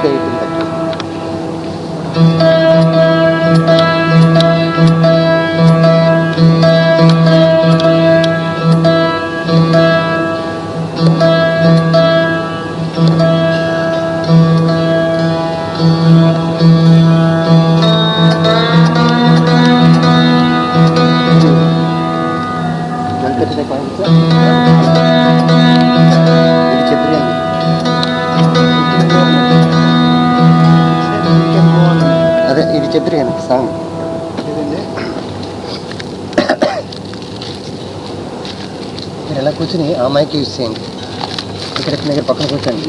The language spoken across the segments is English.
say it in that way. ఇది చెప్పారు కదా సాంగ్ మీరు ఎలా కూర్చుని ఆ మైక్ యూజ్ చేయండి. ఇక్కడ దగ్గర పక్కన కూర్చోండి.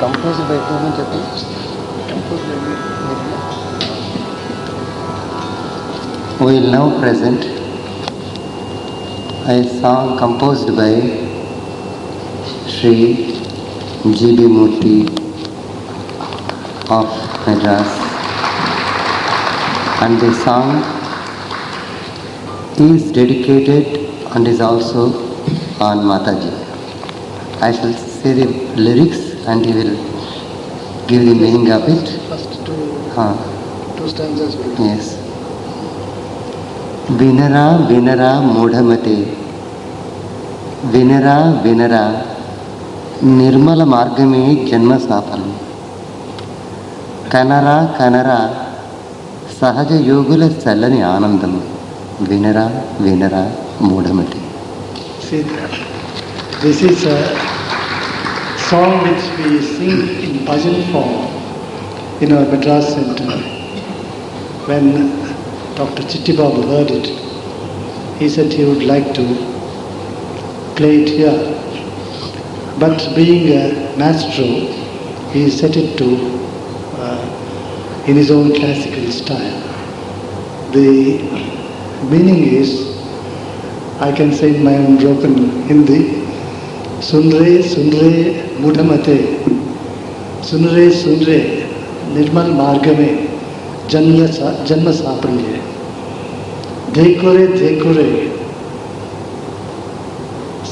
కంపోజ్ బై టూ అని చెప్పి will now present a song composed by Shri G.B. Murthy of Madras, and the song is dedicated and is also on Mataji. I shall say the lyrics and he will give the meaning of it. First two stanzas. Yes. Vinara vinara mudhamate, vinara vinara Nirmala మార్గమే జన్మ సాఫలం. కనరా కనరా సహజ యోగుల చల్లని ఆనందం. వినరా వినరా మూఢమటి. This is a song which we sing in bhajan form in our Madras center. When Dr. Chitti Babu heard it, he said he would like to play it here. But being a maestro, he set it to in his own classical style. The meaning is, I can say in my own broken Hindi, Sunre Sunre Mudhamate, Sunre Sunre Nirmal Margame Janma Sapanye, Dekore Dekore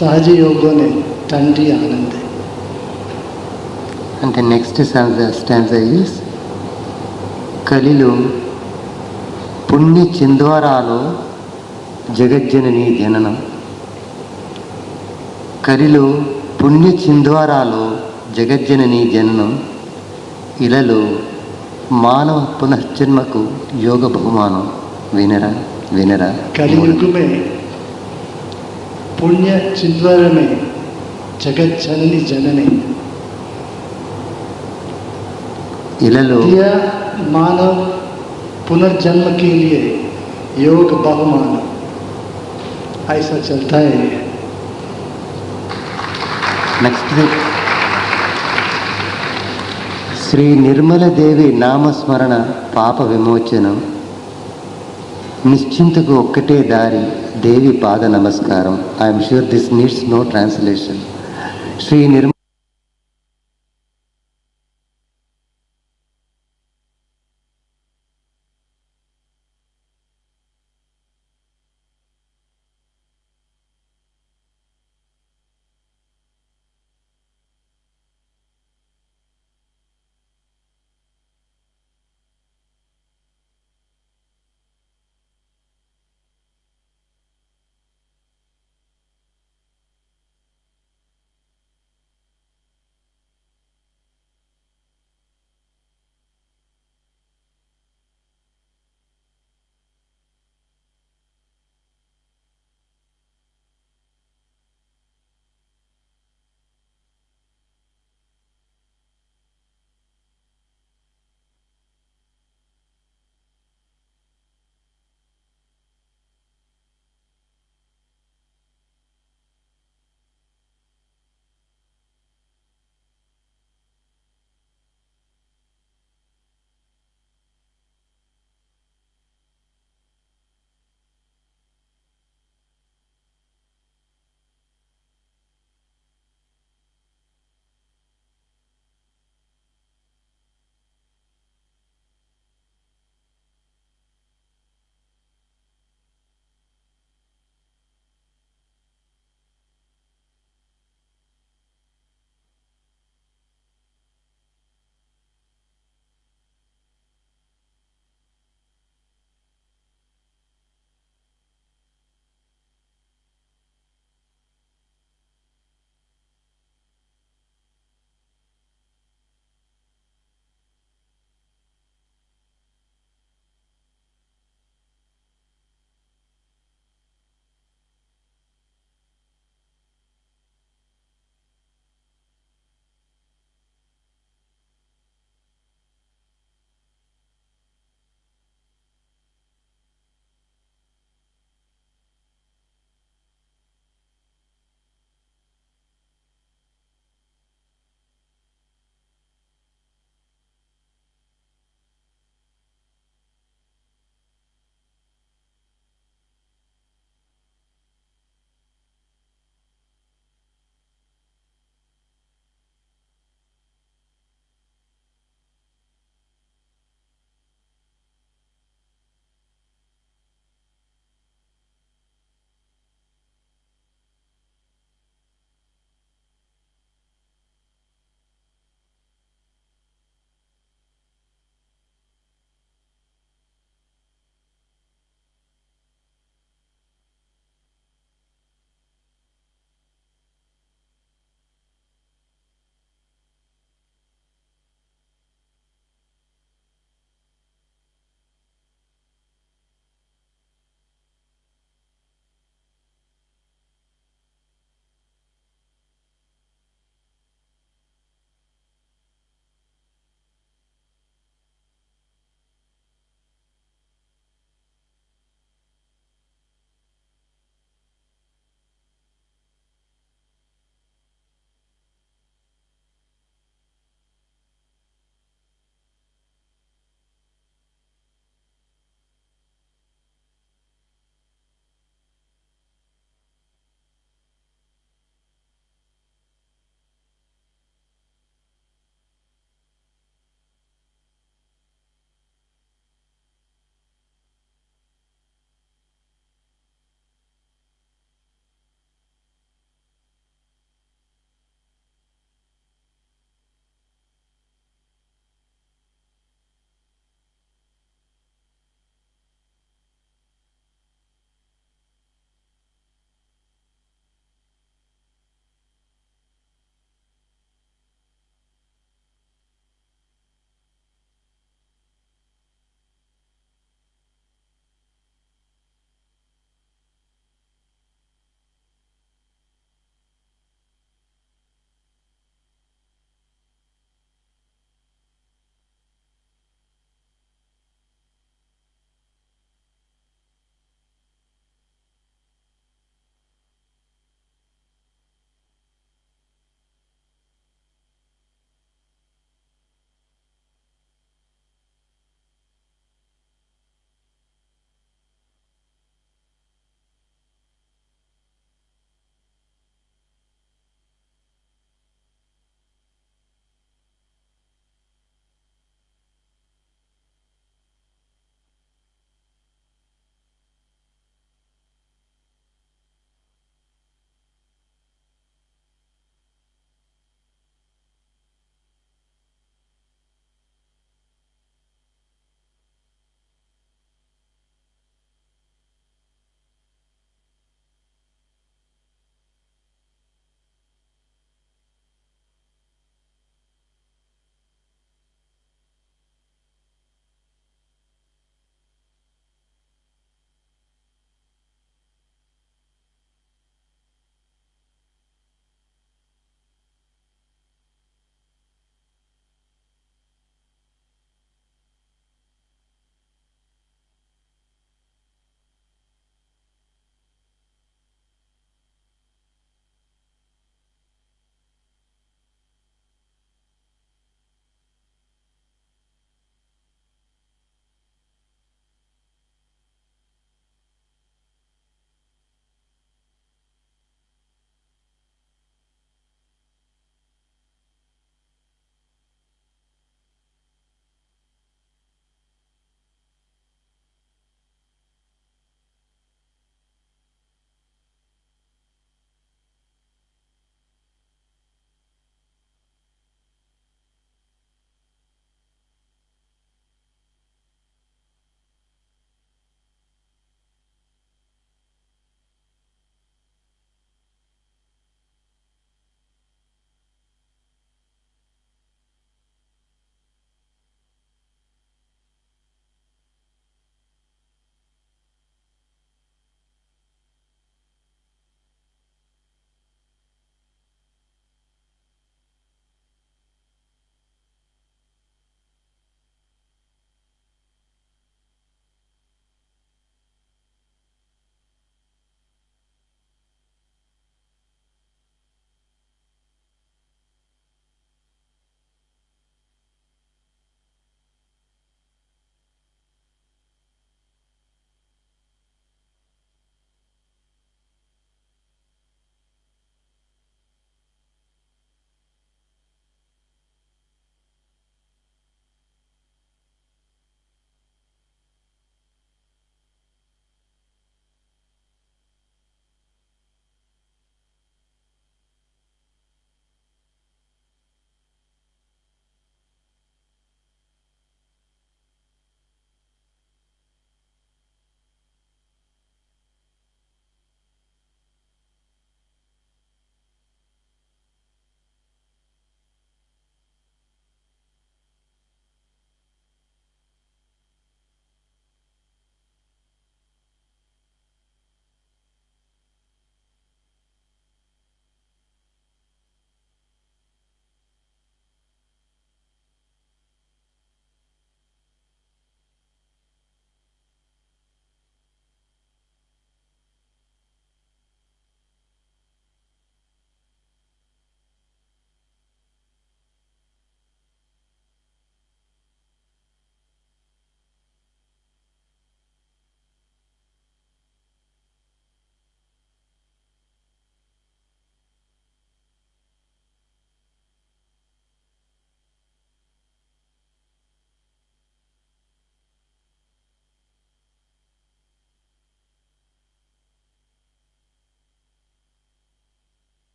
Sahaja Yogone Tandi Anande. And the next stanza is Kalilu Punni Chindwaralo Jagadjanani Jananam. Kalilu Punni Chindwaralo Jagadjanani Jananam. Ilalu Manava Punahjanmaku Yoga Bhumanam. Vinara Vinara. Kaliyugume Punya Chindwarame जगत जननी जननी दिया मानव पुनर्जन्म के लिए योग बहुमान. ऐसा चलता है. नेक्स्ट श्री निर्मल देवी नामस्मरण पाप विमोचनम. నిశ్చింతకు ఒక్కటే దారి దేవి పాద నమస్కారం. I'm sure this needs no translation. Shri Nirmala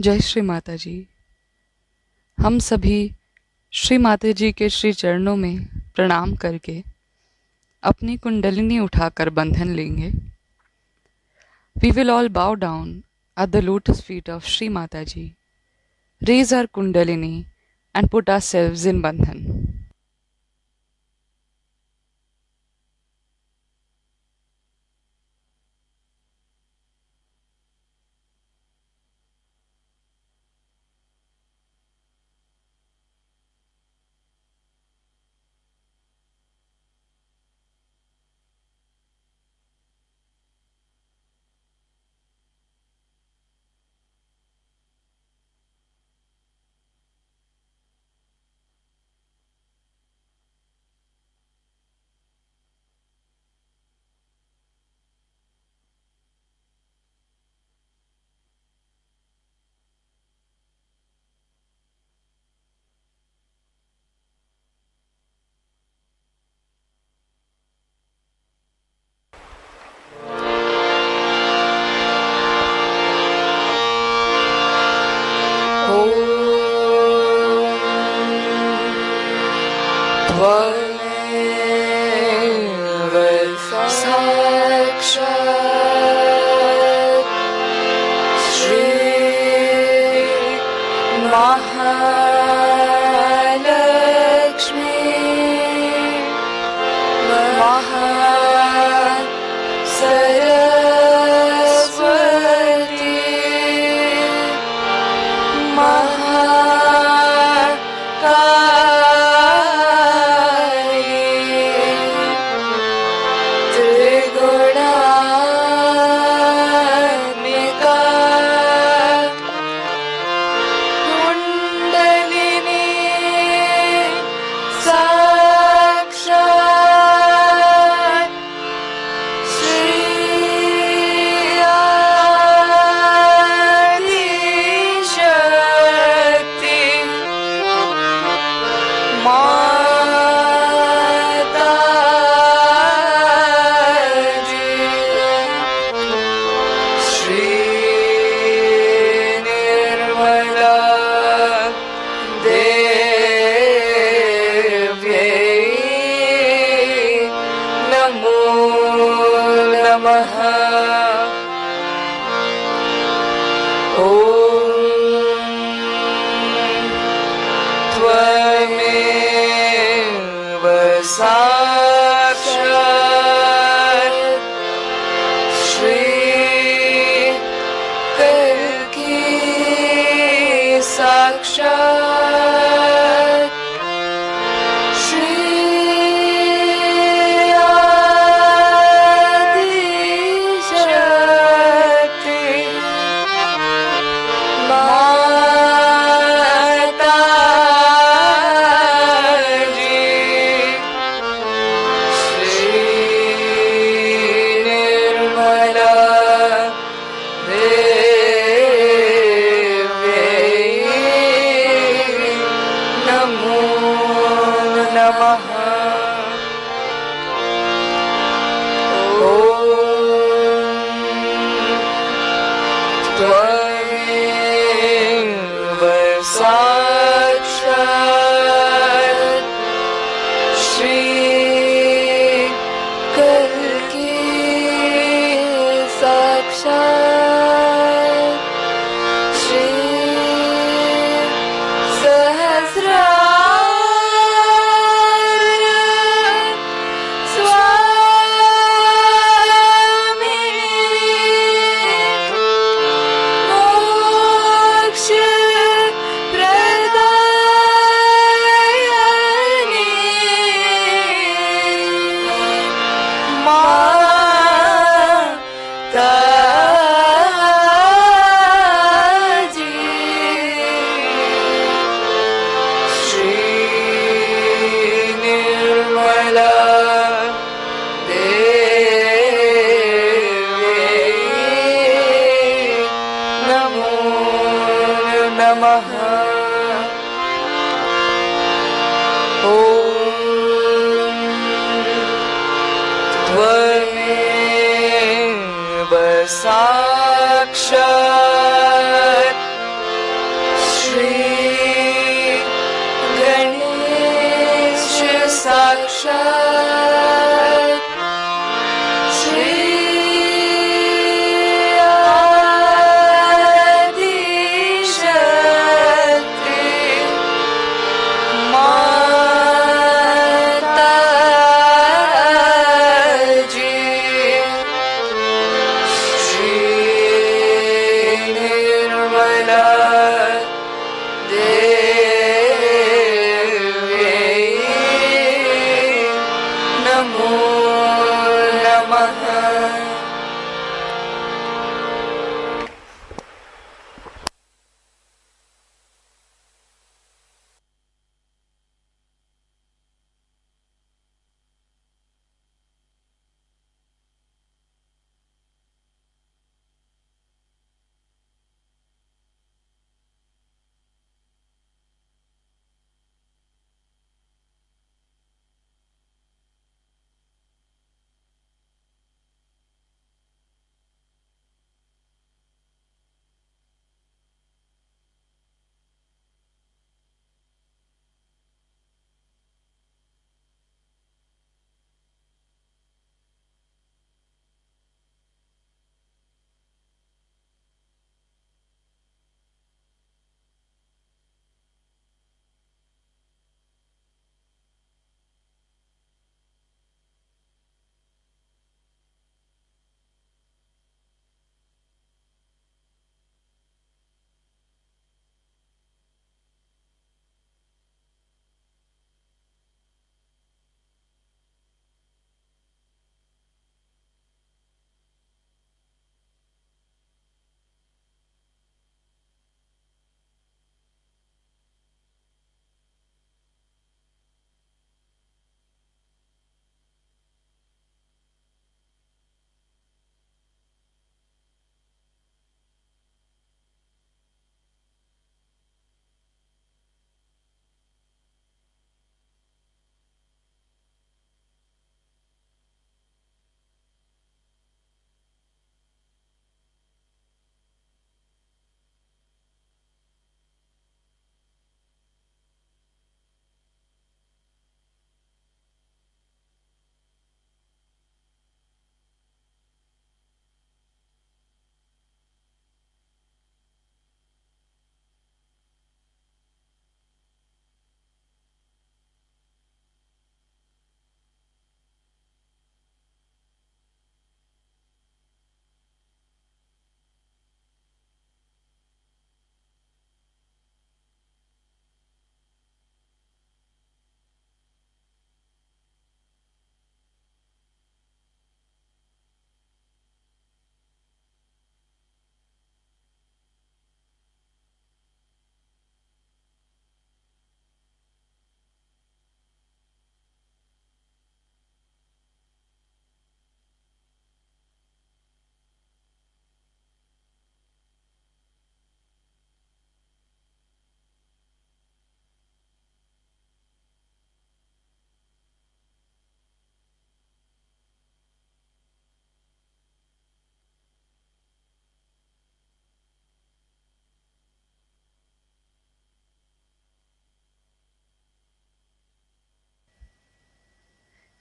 जय श्री माता जी। हम सभी श्री माता जी के श्री चरणों में प्रणाम करके अपनी कुंडलिनी उठाकर बंधन लेंगे। We will all bow down at the lotus feet of Shri Mataji, raise our kundalini and put ourselves in bandhan.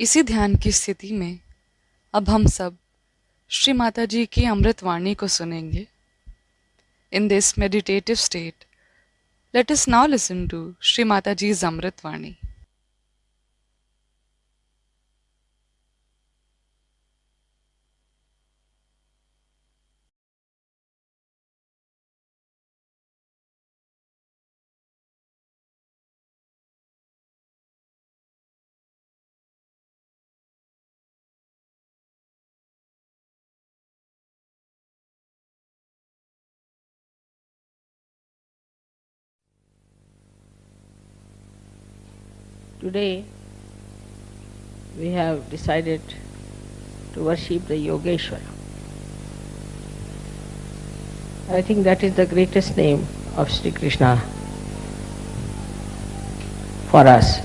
इसी ध्यान की स्थिति में अब हम सब श्री माता जी की अमृतवाणी को सुनेंगे. In this meditative state, let us now listen to Shri Mataji's Amritvani. Today we have decided to worship the Yogeshwara. I think that is the greatest name of Shri Krishna for us.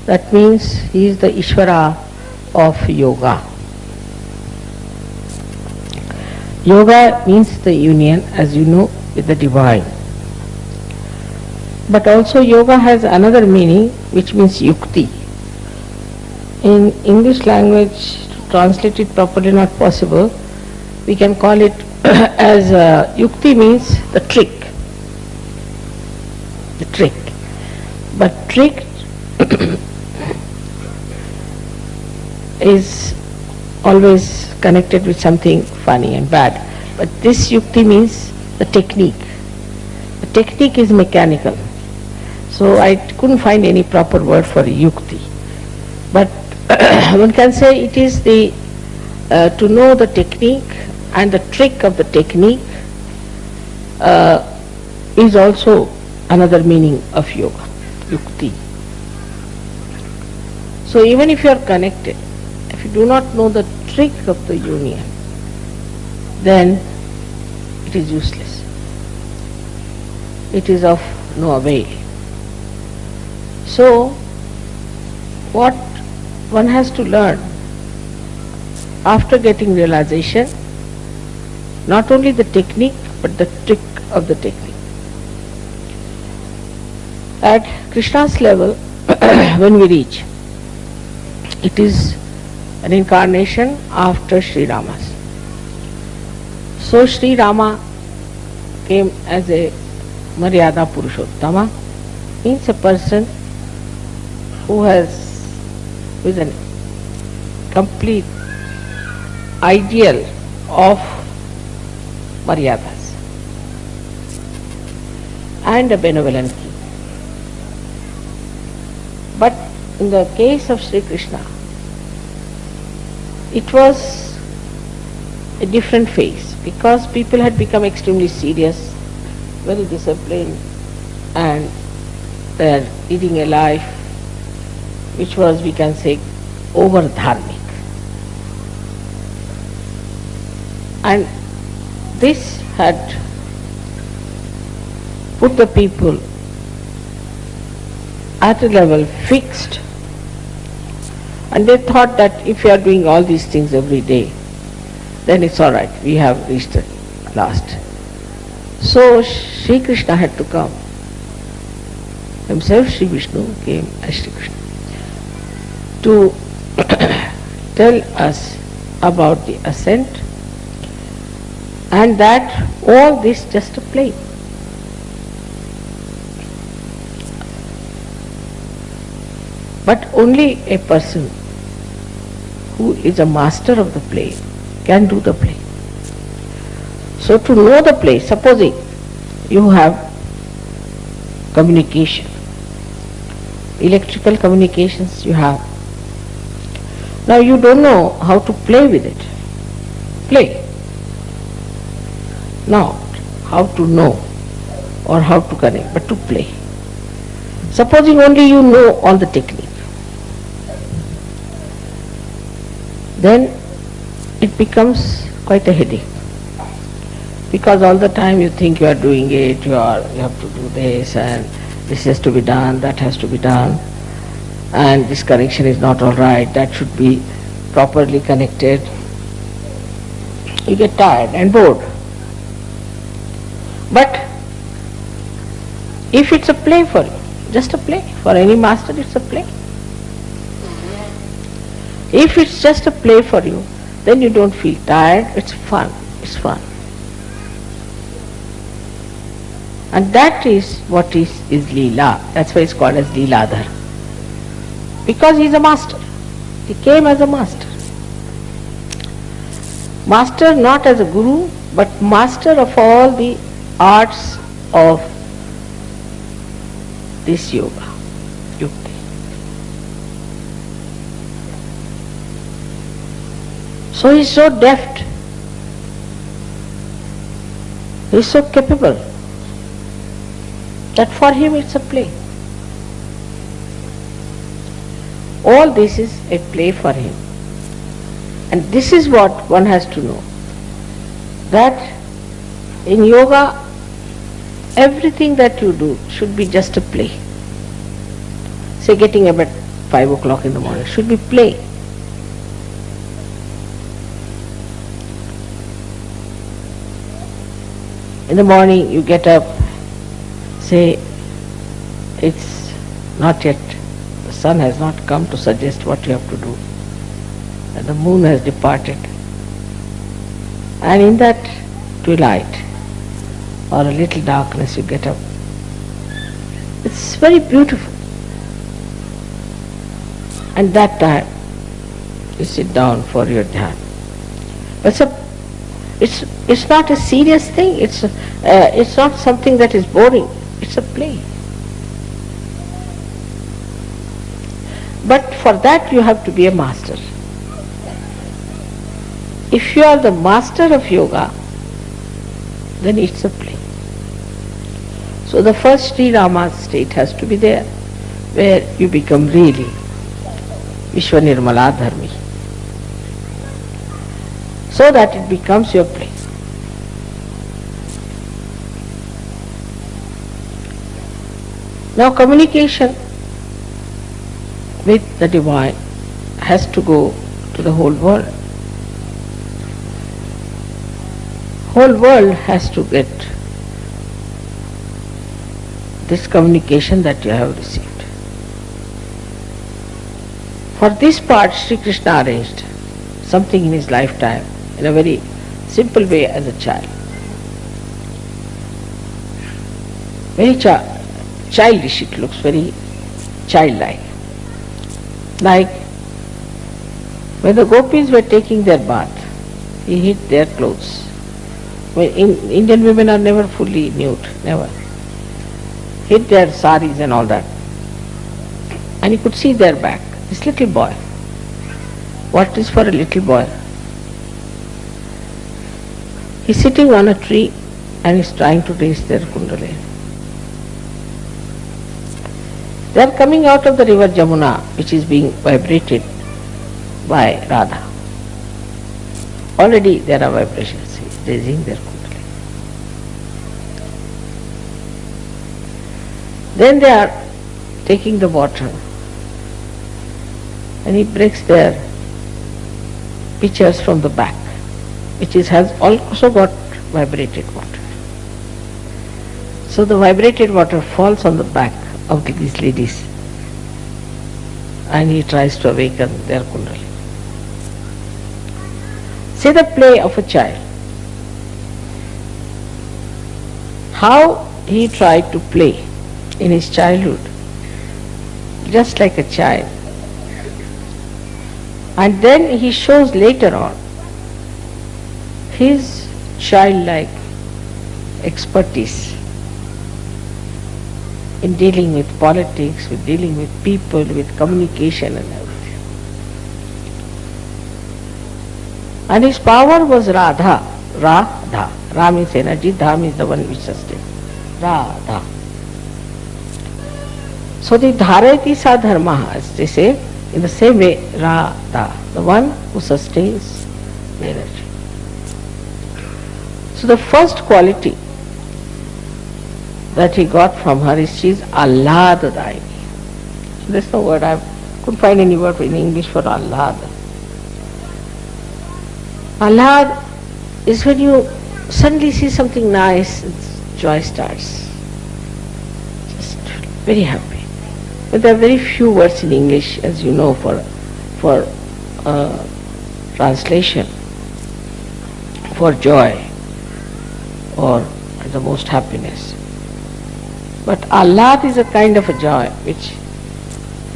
That means he is the Ishvara of yoga. Yoga means the union, as you know, with the divine. But also yoga has another meaning which means yukti. In English language, to translate it properly not possible. We can call it as yukti means the trick. The trick. But trick is always connected with something funny and bad. But this yukti means the technique. The technique is mechanical. So I couldn't find any proper word for yukti. But one can say it is the to know the technique and the trick of the technique is also another meaning of yoga, yukti. So even if you are connected, if you do not know the trick of the union, then it is useless. It is of no avail. So, what one has to learn after getting realization, not only the technique but the trick of the technique. At Krishna's level, when we reach, it is an incarnation after Sri Rama's. So Sri Rama came as a Maryada Purushottama, means a person who is a complete ideal of Maryadas and a benevolent king. But in the case of Sri Krishna, it was a different phase because people had become extremely serious, very disciplined, and they are leading a life which was, we can say, over dharmic. And this had put the people at a level fixed, and they thought that if you are doing all these things every day, then it's all right, we have reached the last. So Sri Krishna had to come. Himself Sri Vishnu came as Sri Krishna to tell us about the ascent, and that all this just a play. But only a person who is a master of the play can do the play. So to know the play, supposing you have communication, electrical communications you have. Now you don't know how to play with it. Play. Not how to know or how to connect, but to play. Supposing only you know all the technique, then it becomes quite a headache. Because all the time you think you are doing it, you have to do this, and this has to be done, that has to be done, and this connection is not all right, that should be properly connected. You get tired and bored. But if it's a play for you, just a play, for any master it's a play. If it's just a play for you, then you don't feel tired, it's fun, it's fun. And that is what is Leela. That's why it's called as Leeladhar. Because he's a master. He came as a master. Master not as a guru, but master of all the arts of this yoga, yukti. So he's so deft. He's so capable that for him it's a play. All this is a play for him. And this is what one has to know, that in yoga everything that you do should be just a play. Say getting up at 5 o'clock in the morning should be play. In the morning you get up, say it's not yet, the sun has not come to suggest what you have to do, and the moon has departed, and in that twilight or a little darkness you get up. It's very beautiful. And that time you sit down for your dhyan. But it's not a serious thing. It's not something that is boring. It's a play. But for that you have to be a master. If you are the master of yoga, then it's a play. So the first Sri Rama state has to be there, where you become really Vishwa Nirmaladharmi, so that it becomes your play. Now communication with the divine has to go to the whole world. Whole world has to get this communication that you have received. For this part, Shri Krishna arranged something in his lifetime in a very simple way as a child. Very childish it looks, very childlike. Like when the gopis were taking their bath, he hid their clothes. Well, Indian women are never fully nude, never. Hid their saris and all that. And you could see their back. This little boy. What is for a little boy? He's sitting on a tree and he's trying to raise their kundalini. They are coming out of the river Jamuna, which is being vibrated by Radha. Already there are vibrations, he's raising their kundalini. Then they are taking the water and he breaks their pitchers from the back, which has also got vibrated water. So the vibrated water falls on the back of these ladies and he tries to awaken their kundalini. See the play of a child. How he tried to play in his childhood, just like a child. And then he shows later on his childlike expertise in dealing with politics, with dealing with people, with communication and everything. And his power was Radha. Radha. Ra means energy, Dham is the one which sustains. Radha. So the Dharayati sa dharma, as they say, in the same way, Radha, the one who sustains the energy. So the first quality that he got from her is she is Ahlad-dayini. So there's no word, I couldn't find any word in English for Ahlad. Ahlad is when you suddenly see something nice, joy starts. Just very happy. But there are very few words in English, as you know, for translation for joy or the most happiness. But Ahlad is a kind of a joy which,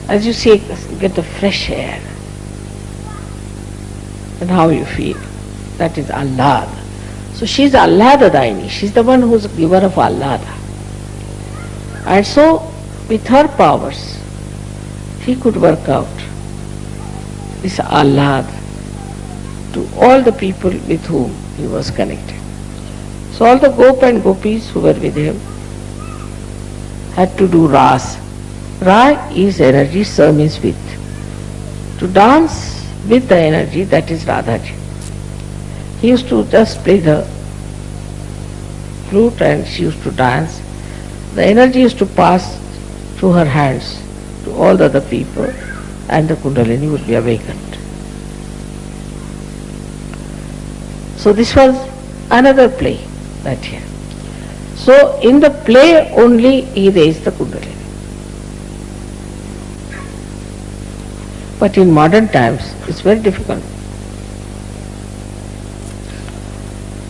as you say, get the fresh air. And how you feel. That is Ahlad. So she is Ahladadaini. She is the one who is the giver of Ahlada. And so, with her powers, she could work out this Ahlad to all the people with whom he was connected. So all the Gop and Gopis who were with him had to do Ras. Ra is energy, Sa means with. To dance with the energy, that is Radhaji. He used to just play the flute and she used to dance. The energy used to pass through her hands to all the other people and the Kundalini would be awakened. So this was another play that year. So in the play only he raised the Kundalini. But in modern times it's very difficult.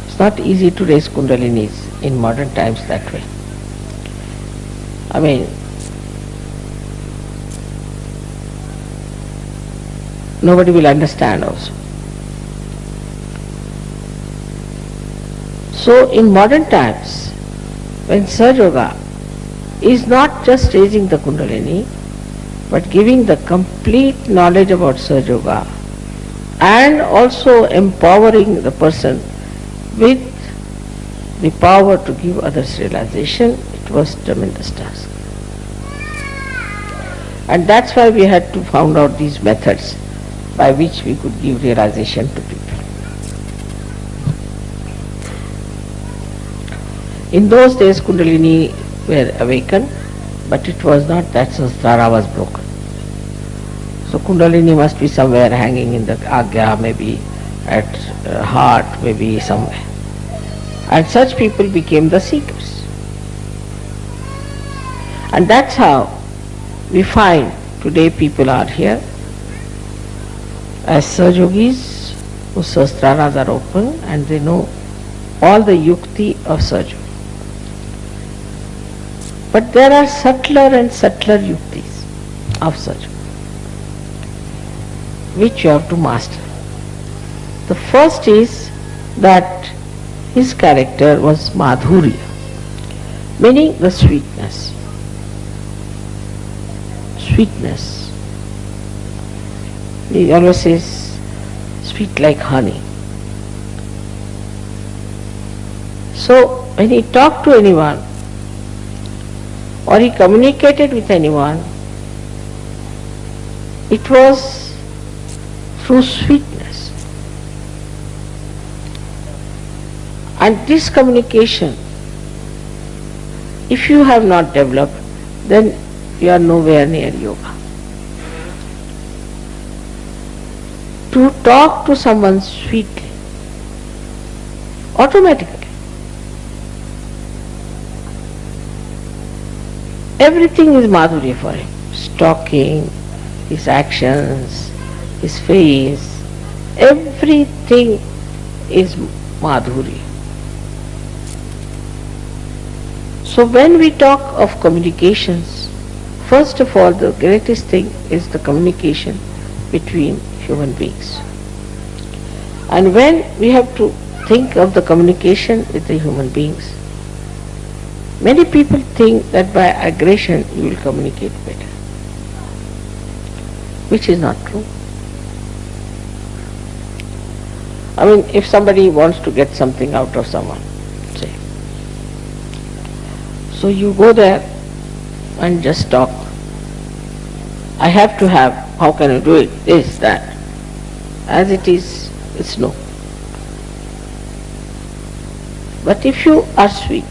It's not easy to raise Kundalinis in modern times that way. I mean, nobody will understand also. So in modern times, when Sahaja Yoga is not just raising the Kundalini, but giving the complete knowledge about Sahaja Yoga and also empowering the person with the power to give others realization, it was a tremendous task. And that's why we had to find out these methods by which we could give realization to people. In those days Kundalini were awakened, but it was not that Sahasrara was broken. So Kundalini must be somewhere hanging in the Agya, maybe at heart, maybe somewhere. And such people became the seekers. And that's how we find today people are here as Sahaja Yogis whose Sahasraras are open and they know all the yukti of Sahaja. But there are subtler and subtler yuktis of Sahaja which you have to master. The first is that his character was madhurya, meaning the sweetness. Sweetness. He always says, sweet like honey. So when he talked to anyone or he communicated with anyone, it was through sweetness. And this communication, if you have not developed, then you are nowhere near yoga. To talk to someone sweetly, automatically, everything is madhurya for him. His talking, his actions, his face, everything is madhurya. So when we talk of communications, first of all the greatest thing is the communication between human beings. And when we have to think of the communication with the human beings, many people think that by aggression you will communicate better, which is not true. I mean, if somebody wants to get something out of someone, say, so you go there and just talk. I have to have, how can you do it, this, that. As it is, it's no. But if you are sweet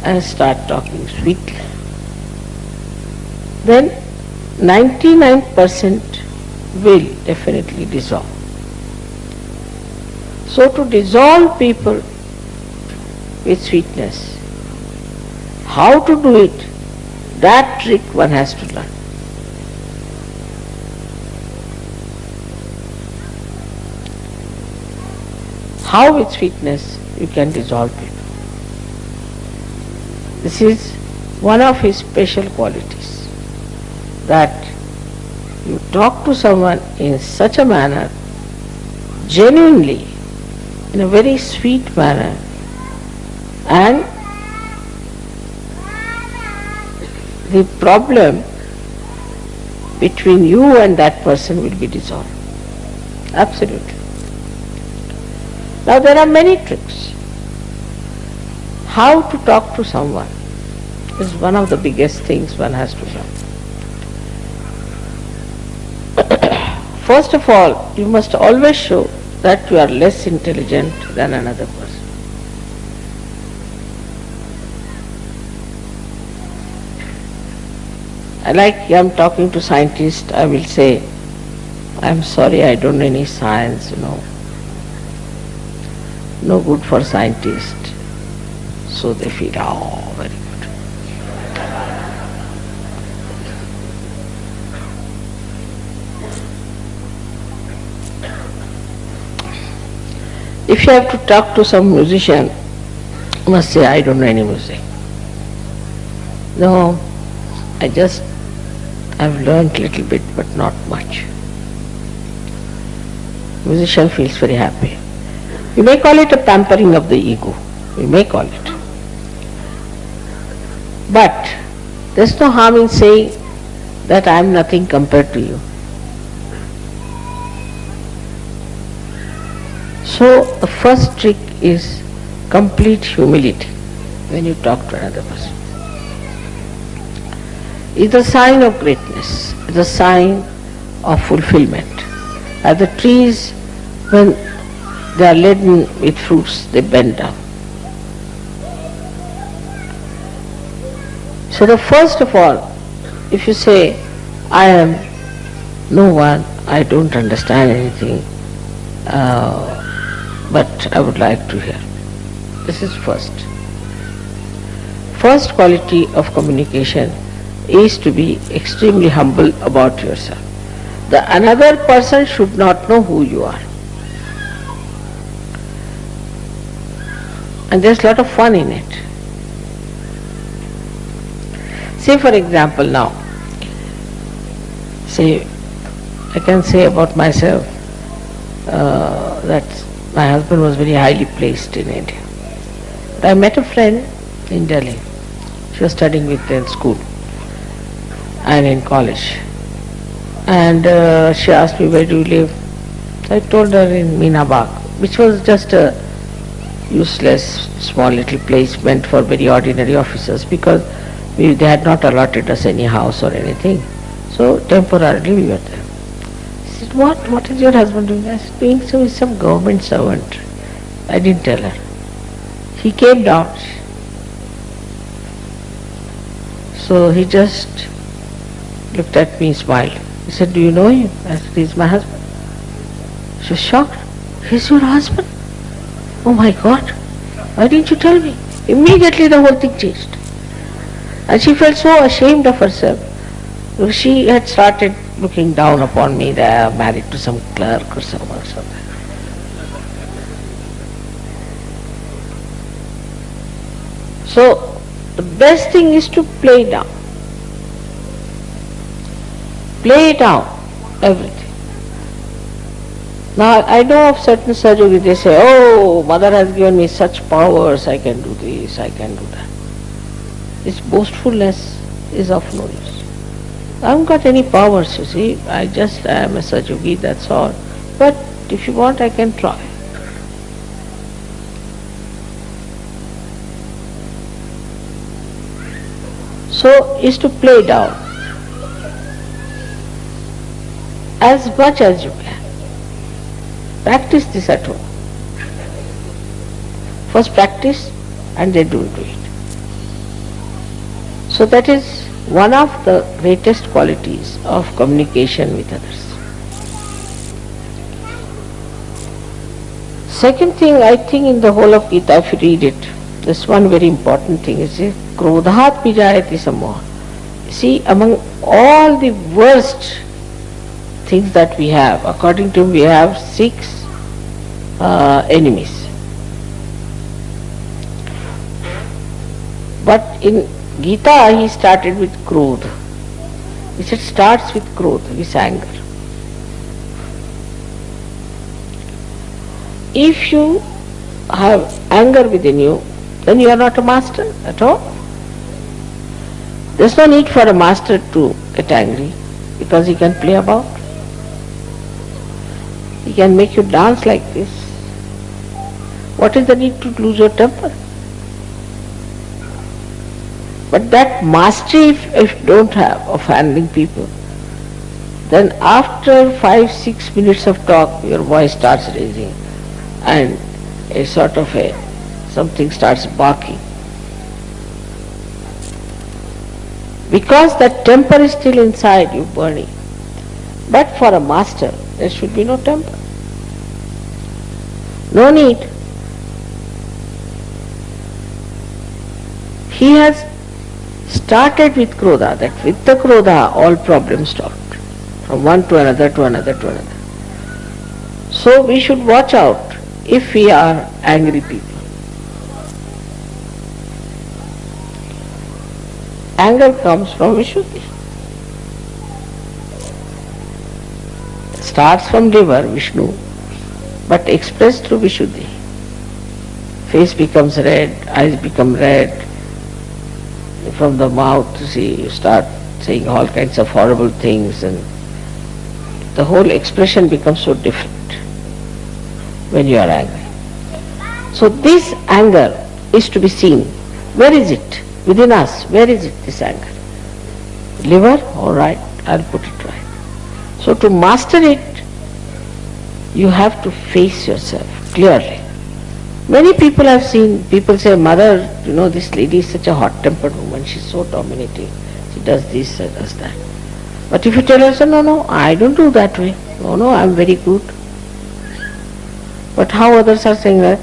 and start talking sweetly, then 99% will definitely dissolve. So to dissolve people with sweetness, how to do it, that trick one has to learn. how with sweetness you can dissolve people. This is one of his special qualities, that you talk to someone in such a manner, genuinely, in a very sweet manner, and the problem between you and that person will be dissolved. Absolutely. Now there are many tricks. How to talk to someone is one of the biggest things one has to learn. First of all, you must always show that you are less intelligent than another person. Like I'm talking to scientists, I will say, I'm sorry, I don't know any science, no good for scientists. So they feel, oh, very good. If you have to talk to some musician, you must say, I don't know any music. No, I've learned little bit, but not much. Musician feels very happy. You may call it a pampering of the ego. You may call it. But there's no harm in saying that I am nothing compared to you. So the first trick is complete humility when you talk to another person. It's a sign of greatness, it's a sign of fulfillment. As the trees, when they are laden with fruits, they bend down. So the first of all, if you say, I am no one, I don't understand anything, but I would like to hear. This is first. First quality of communication is to be extremely humble about yourself. The another person should not know who you are. And there's a lot of fun in it. Say for example now, I can say about myself that my husband was very highly placed in India. I met a friend in Delhi. She was studying with me in school and in college. And she asked me, where do you live? I told her in Meenabag, which was just a useless small little place meant for very ordinary officers, because they had not allotted us any house or anything. So temporarily we were there. She said, what is your husband doing? I said, doing so with some government servant. I didn't tell her. He came down. So he just looked at me, smiled. He said, do you know him? I said, he's my husband. She was shocked. He's your husband? Oh my God, why didn't you tell me? Immediately the whole thing changed. And she felt so ashamed of herself. She had started looking down upon me that I am married to some clerk or someone or something. So the best thing is to play down. Play down everything. Now I know of certain sadhus, they say, oh, mother has given me such powers, I can do this, I can do that. This boastfulness is of no use. I haven't got any powers, you see. I am a sadhugi, that's all. But if you want, I can try. So is to play down as much as you can. Practice this at home. First practice and then do it. So that is one of the greatest qualities of communication with others. Second thing, I think in the whole of Gita, if you read it, this one very important thing is krodhat pijayati samoha. See, among all the worst things that we have, according to him, we have 6 enemies. But in Gita he started with Krodha. He said starts with Krodha, with anger. If you have anger within you, then you are not a master at all. There's no need for a master to get angry, because he can play about. He can make you dance like this. What is the need to lose your temper? But that mastery, if you don't have, of handling people, then after 5-6 minutes of talk, your voice starts raising and a sort of something starts barking. Because that temper is still inside you burning. But for a master, there should be no temper. No need. He has started with Krodha, that with the Krodha all problems stopped. From one to another, to another, to another. So we should watch out if we are angry people. Anger comes from Vishuddhi. Starts from liver, Vishnu, but expressed through Vishuddhi. Face becomes red, eyes become red. From the mouth, you start saying all kinds of horrible things, and the whole expression becomes so different when you are angry. So this anger is to be seen. Where is it? Within us, where is it, this anger? Liver? All right, I'll put it right. So to master it, you have to face yourself clearly. Many people have seen, people say, Mother, this lady is such a hot-tempered woman, she's so dominating, she does this, she does that. But if you tell her, no, I don't do that way, no, I'm very good. But how others are saying that?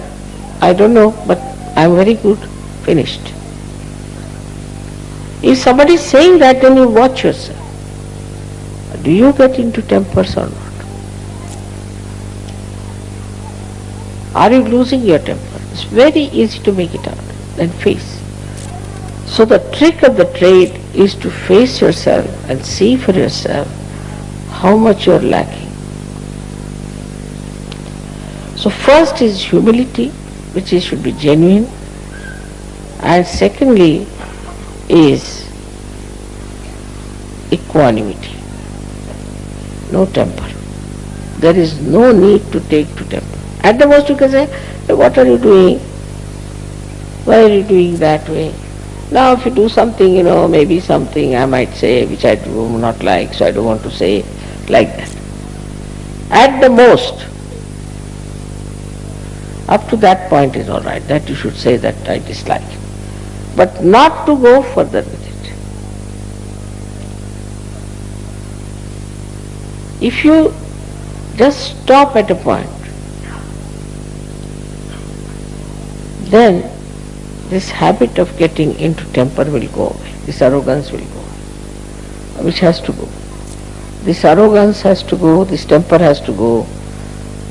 I don't know, but I'm very good, finished. If somebody is saying that, then you watch yourself. Do you get into tempers or not? Are you losing your temper? It's very easy to make it out, then face. So the trick of the trade is to face yourself and see for yourself how much you are lacking. So first is humility, which should be genuine, and secondly is equanimity, no temper. There is no need to take to temper. At the most you can say, hey, what are you doing? Why are you doing that way? Now if you do something, maybe something I might say which I do not like, so I don't want to say like that. At the most, up to that point is all right, that you should say that I dislike. But not to go further with it. If you just stop at a point, then this habit of getting into temper will go away. This arrogance will go away, which has to go. This arrogance has to go, this temper has to go,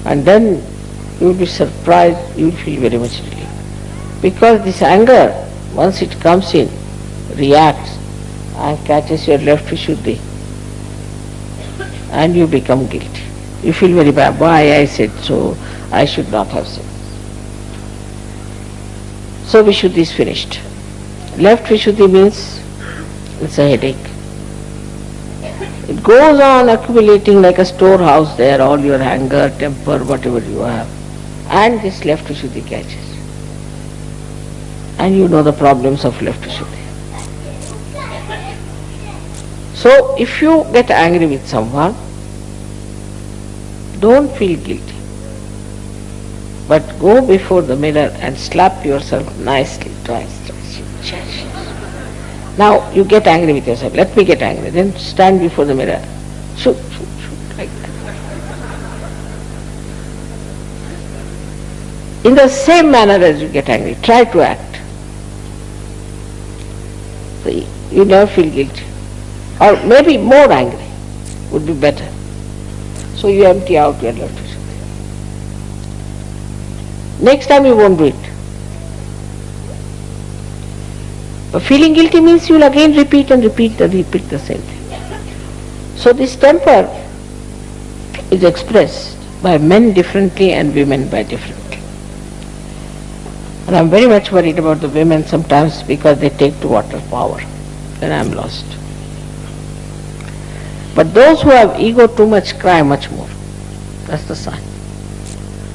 and then you will be surprised, you will feel very much relief. Because this anger, once it comes in, reacts and catches your left Vishuddhi, and you become guilty. You feel very bad. Why I said so? I should not have said. So Vishuddhi is finished. Left Vishuddhi means it's a headache. It goes on accumulating like a storehouse there, all your anger, temper, whatever you have. And this left Vishuddhi catches. And you know the problems of left Vishuddhi. So if you get angry with someone, don't feel guilty. But go before the mirror and slap yourself nicely twice. Now you get angry with yourself. Let me get angry. Then stand before the mirror. Shoot, like that. In the same manner as you get angry, try to act. So you never feel guilty. Or maybe more angry would be better. So you empty out your left Vishuddhi. Next time you won't do it. But feeling guilty means you will again repeat the same thing. So this temper is expressed by men differently and women by differently. And I am very much worried about the women sometimes because they take to water power. Then I am lost. But those who have ego too much cry much more. That's the sign.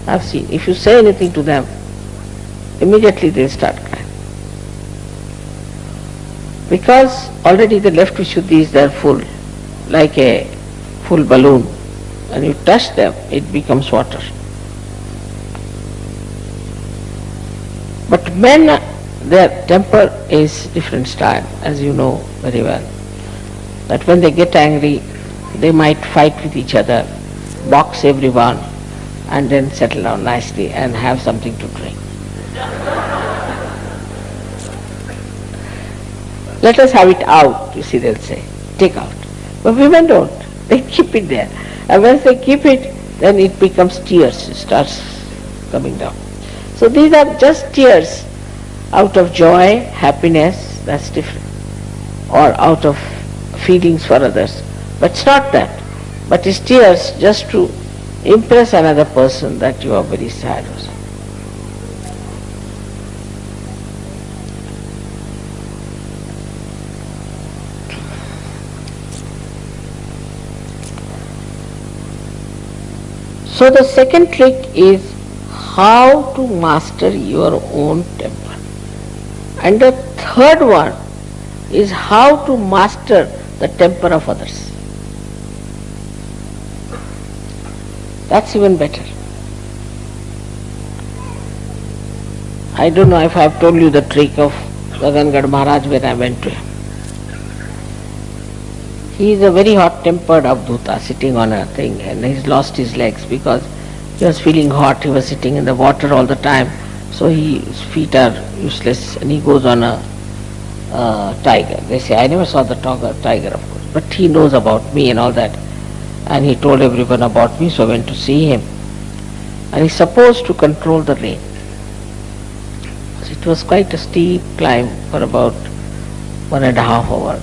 I've seen. If you say anything to them, immediately they start crying. Because already the left Vishuddhi is there full, like a full balloon. And you touch them, it becomes water. But men, their temper is different style, as you know very well. That when they get angry, they might fight with each other, box everyone, and then settle down nicely and have something to drink. Let us have it out, you see, they'll say, take out. But women don't, they keep it there. And once they keep it, then it becomes tears, it starts coming down. So these are just tears out of joy, happiness, that's different. Or out of feelings for others. But it's not that. But it's tears just to impress another person that you are very sad or something. So the second trick is how to master your own temper. And the third one is how to master the temper of others. That's even better. I don't know if I have told you the trick of Gagangad Maharaj when I went to him. He is a very hot-tempered Avdhuta sitting on a thing, and he's lost his legs because he was feeling hot. He was sitting in the water all the time, so his feet are useless, and he goes on a tiger. They say, I never saw the tiger, of course, but he knows about me and all that. And he told everyone about me, so I went to see him. And he's supposed to control the rain. So it was quite a steep climb for about 1.5 hours.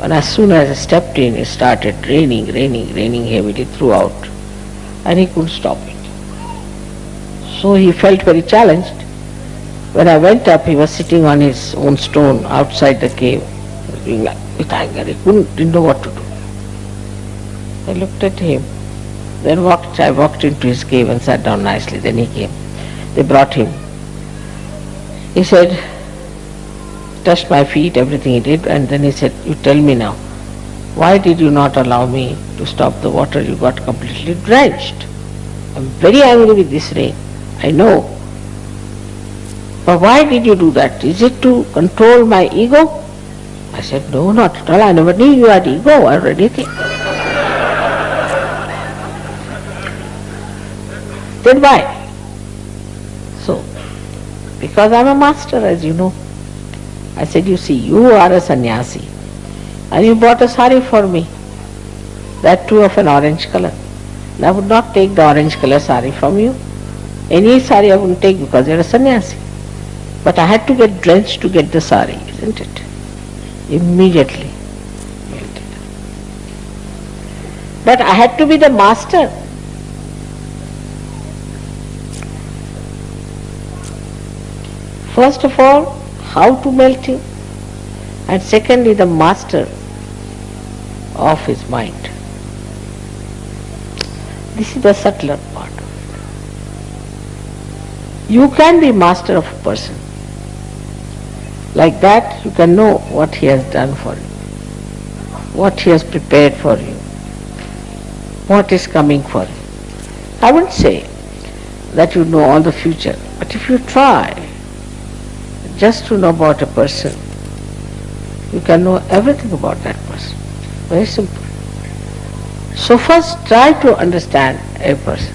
And as soon as I stepped in, it started raining heavily throughout. And he couldn't stop it. So he felt very challenged. When I went up, he was sitting on his own stone outside the cave, doing like with anger. He didn't know what to do. I looked at him. Then I walked into his cave and sat down nicely. Then he came. They brought him. He said, touched my feet, everything he did, and then he said, you tell me now, why did you not allow me to stop the water? You got completely drenched. I'm very angry with this rain, I know. But why did you do that? Is it to control my ego? I said, no, not at all. I never knew you had ego or anything. Then why? So, because I'm a master, as you know. I said, you see, you are a sannyasi and you bought a sari for me, that too of an orange color. And I would not take the orange color sari from you. Any sari I wouldn't take because you're a sannyasi. But I had to get drenched to get the sari, isn't it? Immediately. But I had to be the master. First of all, how to melt him, and secondly, the master of his mind. This is the subtler part of it. You can be master of a person. Like that, you can know what he has done for you, what he has prepared for you, what is coming for you. I wouldn't say that you know all the future, but if you try just to know about a person, you can know everything about that person. Very simple. So first try to understand a person.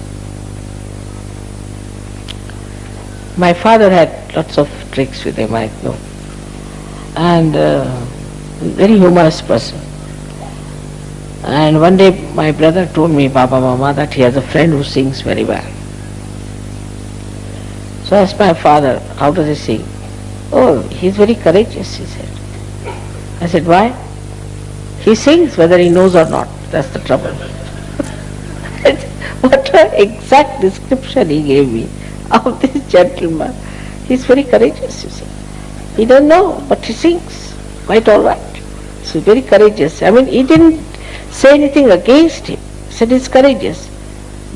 My father had lots of tricks with him, I know. And very humorous person. And one day my brother told me, Baba Mama, that he has a friend who sings very well. So I asked my father, how does he sing? Oh, he's very courageous, he said. I said, why? He sings whether he knows or not. That's the trouble. What an exact description he gave me of this gentleman. He's very courageous, you see. He doesn't know, but he sings. Quite all right. So very courageous. I mean, he didn't say anything against him. He said he's courageous.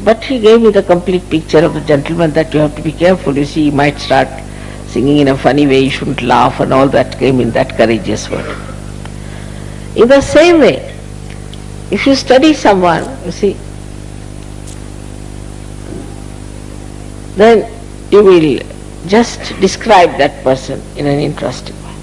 But he gave me the complete picture of the gentleman that you have to be careful. You see, he might start singing in a funny way, you shouldn't laugh, and all that came in that courageous word. In the same way, if you study someone, you see, then you will just describe that person in an interesting way.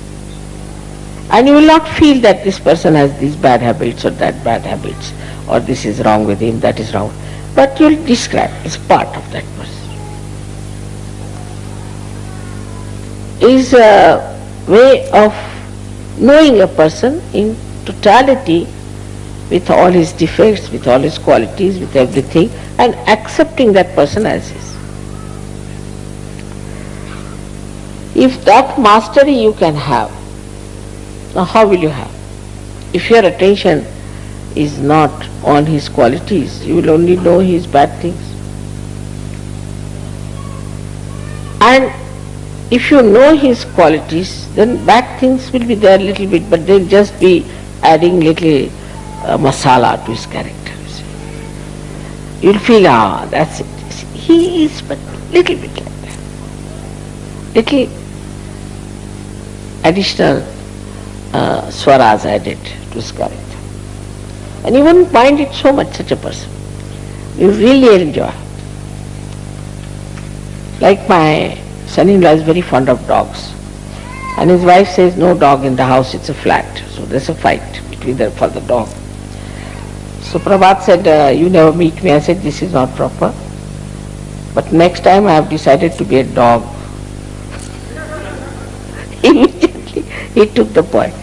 And you will not feel that this person has these bad habits or that bad habits, or this is wrong with him, that is wrong. But you will describe, it's part of that person. Is a way of knowing a person in totality with all his defects, with all his qualities, with everything, and accepting that person as is. If that mastery you can have, now how will you have? If your attention is not on his qualities, you will only know his bad things. And if you know his qualities, then bad things will be there a little bit, but they'll just be adding little masala to his character. You'll feel, that's it. He is but little bit like that. Little additional swaras added to his character. And you wouldn't mind it so much, such a person. You really enjoy. Like my son-in-law is very fond of dogs. And his wife says, no dog in the house, it's a flat. So there's a fight between them for the dog. So Prabhat said, you never meet me. I said, this is not proper. But next time I have decided to be a dog. Immediately he took the point.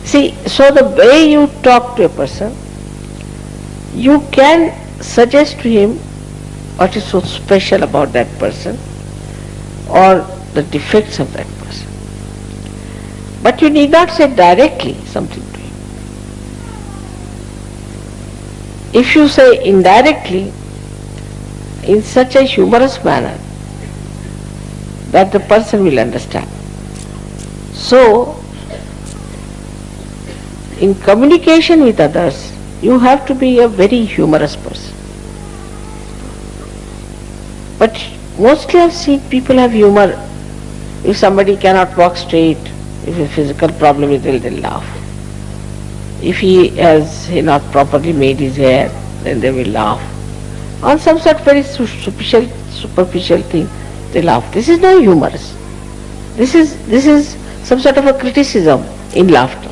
See, so the way you talk to a person, you can suggest to him what is so special about that person or the defects of that person. But you need not say directly something to him. If you say indirectly, in such a humorous manner that the person will understand. So, in communication with others, you have to be a very humorous person. But mostly I've seen people have humor. If somebody cannot walk straight, if a physical problem is there, they'll laugh. If he has not properly made his hair, then they will laugh. On some sort of very superficial thing, they laugh. This is not humorous. This is some sort of a criticism in laughter.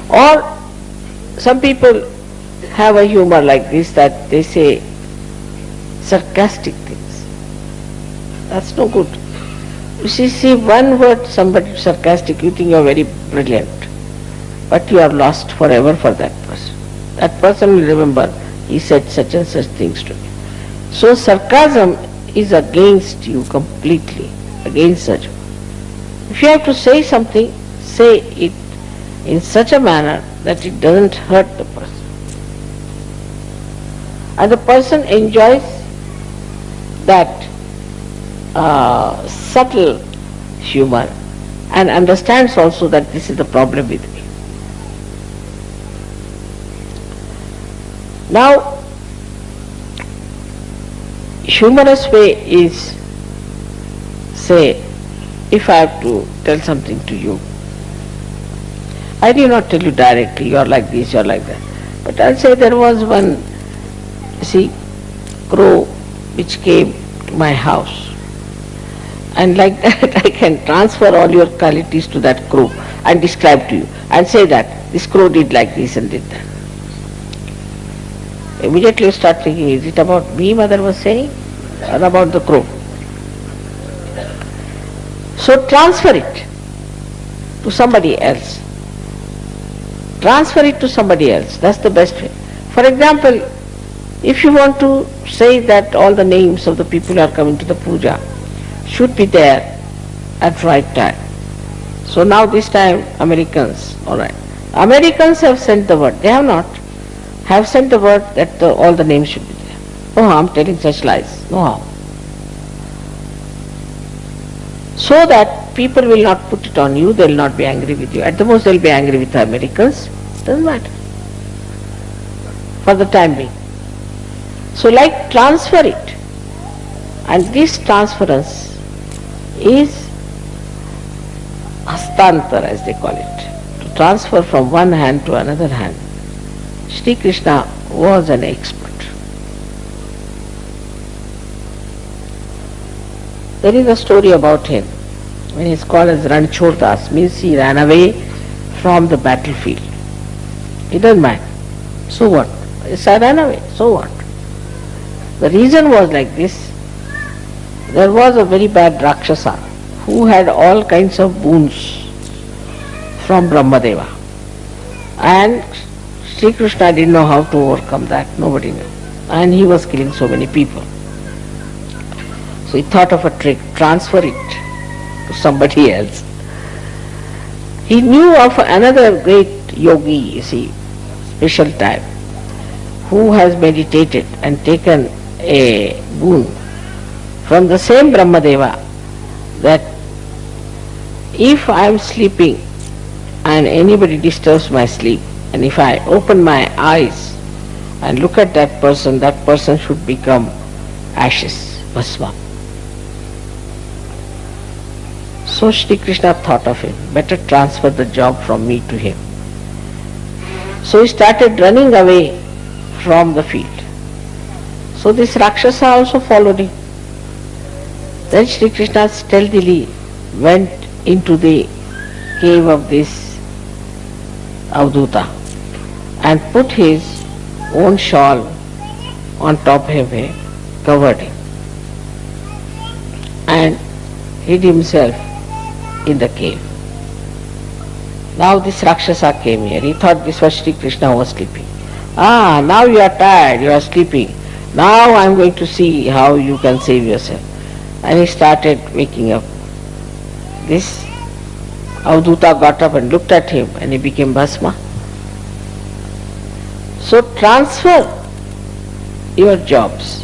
Or some people have a humor like this, that they say sarcastic things. That's no good. You see one word, somebody sarcastic, you think you are very brilliant, but you are lost forever for that person. That person will remember, he said such and such things to me. So sarcasm is against you completely, against such. If you have to say something, say it in such a manner that it doesn't hurt the person. And the person enjoys that subtle humor and understands also that this is the problem with me. Now, humorous way is, say, if I have to tell something to you, I do not tell you directly, you are like this, you are like that. But I'll say there was one, crow which came to my house. And like that I can transfer all your qualities to that crow and describe to you and say that this crow did like this and did that. Immediately you start thinking, is it about me mother was saying or about the crow? So transfer it to somebody else. Transfer it to somebody else. That's the best way. For example, if you want to say that all the names of the people who are coming to the puja, should be there at right time. So now this time Americans, alright. Americans have sent the word, they have not, have sent the word that all the names should be there. No harm telling such lies, no harm. So that people will not put it on you, they will not be angry with you. At the most they will be angry with the Americans, doesn't matter. For the time being. So like transfer it. And this transference is hastantar as they call it. To transfer from one hand to another hand. Shri Krishna was an expert. There is a story about him. When he is called as Ranchor Das, means he ran away from the battlefield. He doesn't mind. So what? Yes, I ran away. So what? The reason was like this. There was a very bad Rakshasa who had all kinds of boons from Brahmadeva. And Sri Krishna didn't know how to overcome that. Nobody knew. And he was killing so many people. So he thought of a trick, transfer it to somebody else. He knew of another great yogi, you see, special type, who has meditated and taken a boon from the same Brahmadeva that if I am sleeping and anybody disturbs my sleep, and if I open my eyes and look at that person should become ashes, bhasma. So Shri Krishna thought of him, better transfer the job from me to him. So he started running away from the field. So this Rakshasa also followed him. Then Shri Krishna stealthily went into the cave of this Avduta and put his own shawl on top of him, covered him, and hid himself in the cave. Now this Rakshasa came here. He thought this was Shri Krishna who was sleeping. Ah, now you are tired, you are sleeping. Now I am going to see how you can save yourself. And he started waking up. This Avduta got up and looked at him and he became Bhasma. So transfer your jobs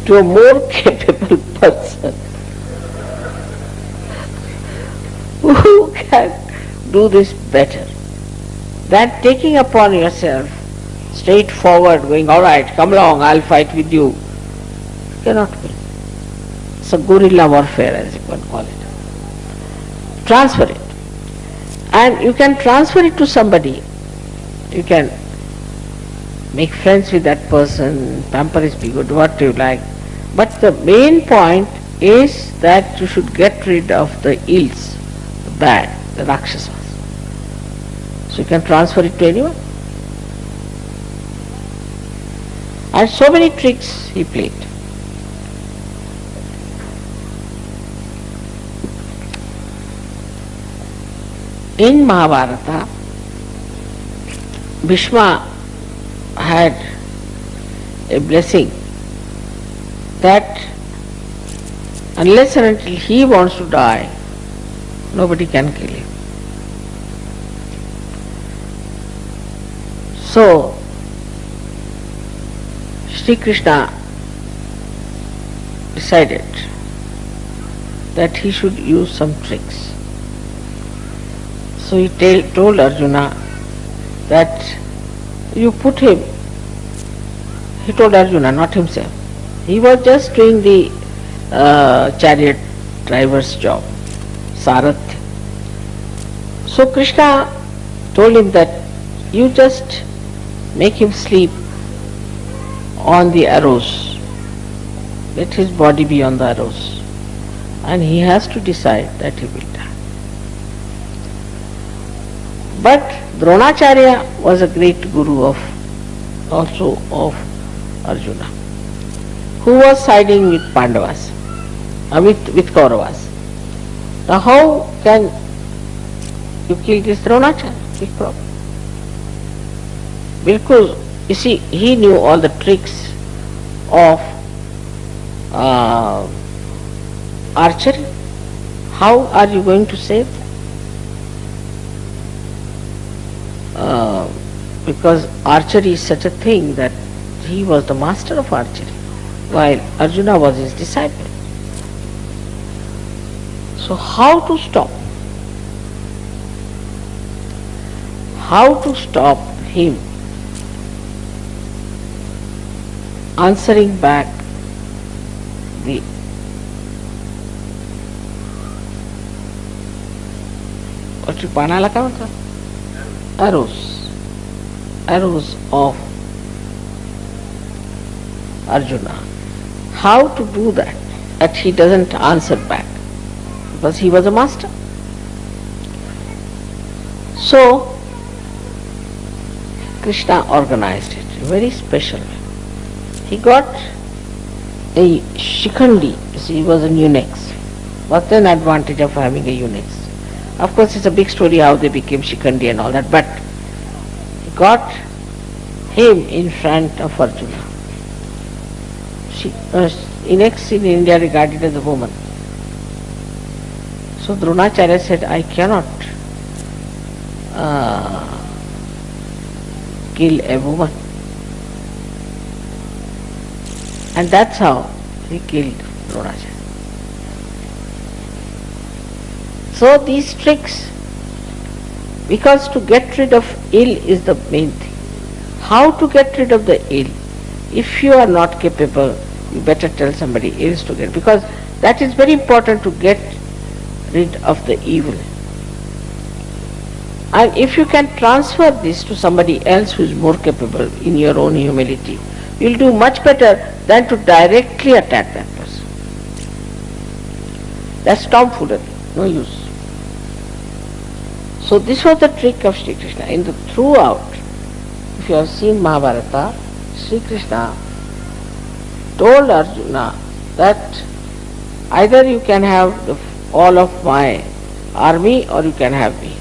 to a more capable person who can do this better than taking upon yourself straightforward, going, all right, come along, I'll fight with you. You cannot win. It's a guerrilla warfare, as you can call it. Transfer it. And you can transfer it to somebody. You can make friends with that person, pamper his ego, do what you like. But the main point is that you should get rid of the ills, the bad, the Rakshasas. So you can transfer it to anyone. And so many tricks he played. In Mahabharata, Bhishma had a blessing that unless and until he wants to die, nobody can kill him. So, Shri Krishna decided that he should use some tricks. So he told Arjuna that you put him, he told Arjuna, not himself. He was just doing the chariot driver's job, Sarath. So Krishna told him that you just make him sleep on the arrows. Let his body be on the arrows. And he has to decide that he will die. But Dronacharya was a great guru also of Arjuna, who was siding with Pandavas, with Kauravas. Now how can you kill this Dronacharya? Big problem. Because, you see, he knew all the tricks of archery? How are you going to save? Because archery is such a thing that he was the master of archery, while Arjuna was his disciple. So how to stop? How to stop him answering back the arrows of Arjuna. How to do that he doesn't answer back, because he was a master. So Krishna organized it in a very special way. He got a shikhandi, he was a eunuch. What's an advantage of having a eunuch? Of course, it's a big story how they became shikhandi and all that, but he got him in front of Arjuna. Eunuchs in India regarded as a woman. So Dronacharya said, I cannot kill a woman. And that's how he killed Dronacharya. So these tricks, because to get rid of ill is the main thing. How to get rid of the ill? If you are not capable, you better tell somebody else to get, because that is very important to get rid of the evil. And if you can transfer this to somebody else who is more capable in your own humility, you will do much better than to directly attack that person. That's tomfoolery, no use. So this was the trick of Shri Krishna. In the throughout, if you have seen Mahabharata, Shri Krishna told Arjuna that either you can have all of my army or you can have me.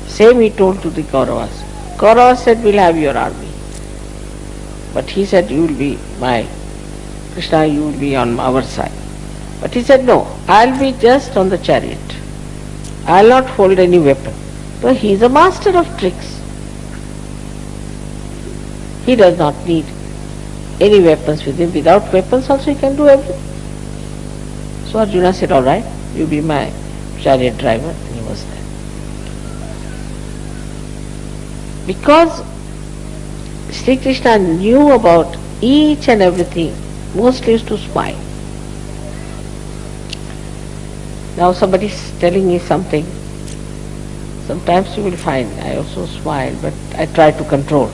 Same he told to the Kauravas. Kauravas said, we'll have your army. But he said, you will be my, Krishna, you will be on our side. But he said, no, I'll be just on the chariot. I'll not hold any weapon. So he is a master of tricks. He does not need any weapons with him. Without weapons also he can do everything. So Arjuna said, all right, you be my chariot driver. And he was there. Because Sri Krishna knew about each and everything, mostly used to smile. Now somebody is telling me something. Sometimes you will find I also smile, but I try to control.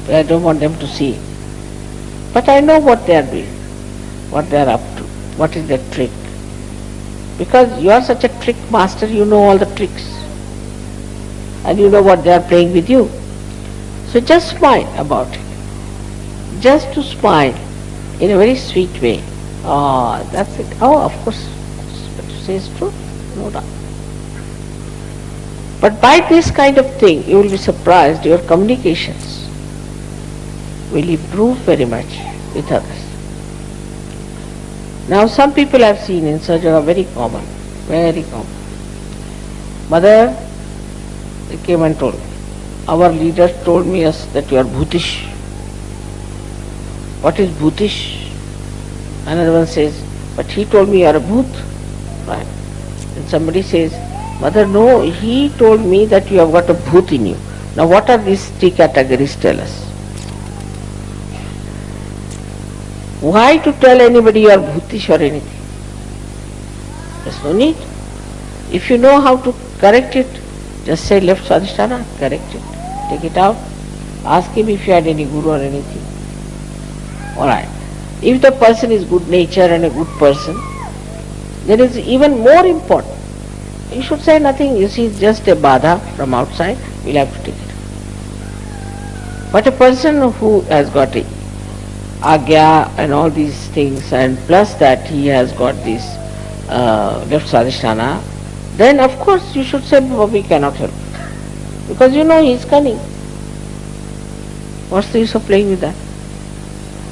But I don't want them to see. But I know what they are doing, what they are up to, what is their trick. Because you are such a trick master, you know all the tricks. And you know what they are playing with you. So just smile about it. Just to smile in a very sweet way. Oh, that's it. Oh, of course. What you say is true. No doubt. But by this kind of thing, you will be surprised your communications will improve very much with others. Now some people I've seen in surgery are very common. Very common. Mother, they came and told me, our leader told me that you are bhutish. What is bhutish? Another one says, but he told me you are a bhoot. Right? And somebody says, Mother, no, he told me that you have got a bhoot in you. Now what are these three categories? Tell us. Why to tell anybody you are bhutish or anything? There's no need. If you know how to correct it, just say left swadhisthana, correct it, take it out, ask him if you had any guru or anything. Alright. If the person is good nature and a good person, then it's even more important. You should say nothing, you see, it's just a badha from outside, we'll have to take it. But a person who has got a agya and all these things, and plus that he has got this left swadhisthana, then of course you should say, we cannot help. Because you know he is cunning. What's the use of playing with that?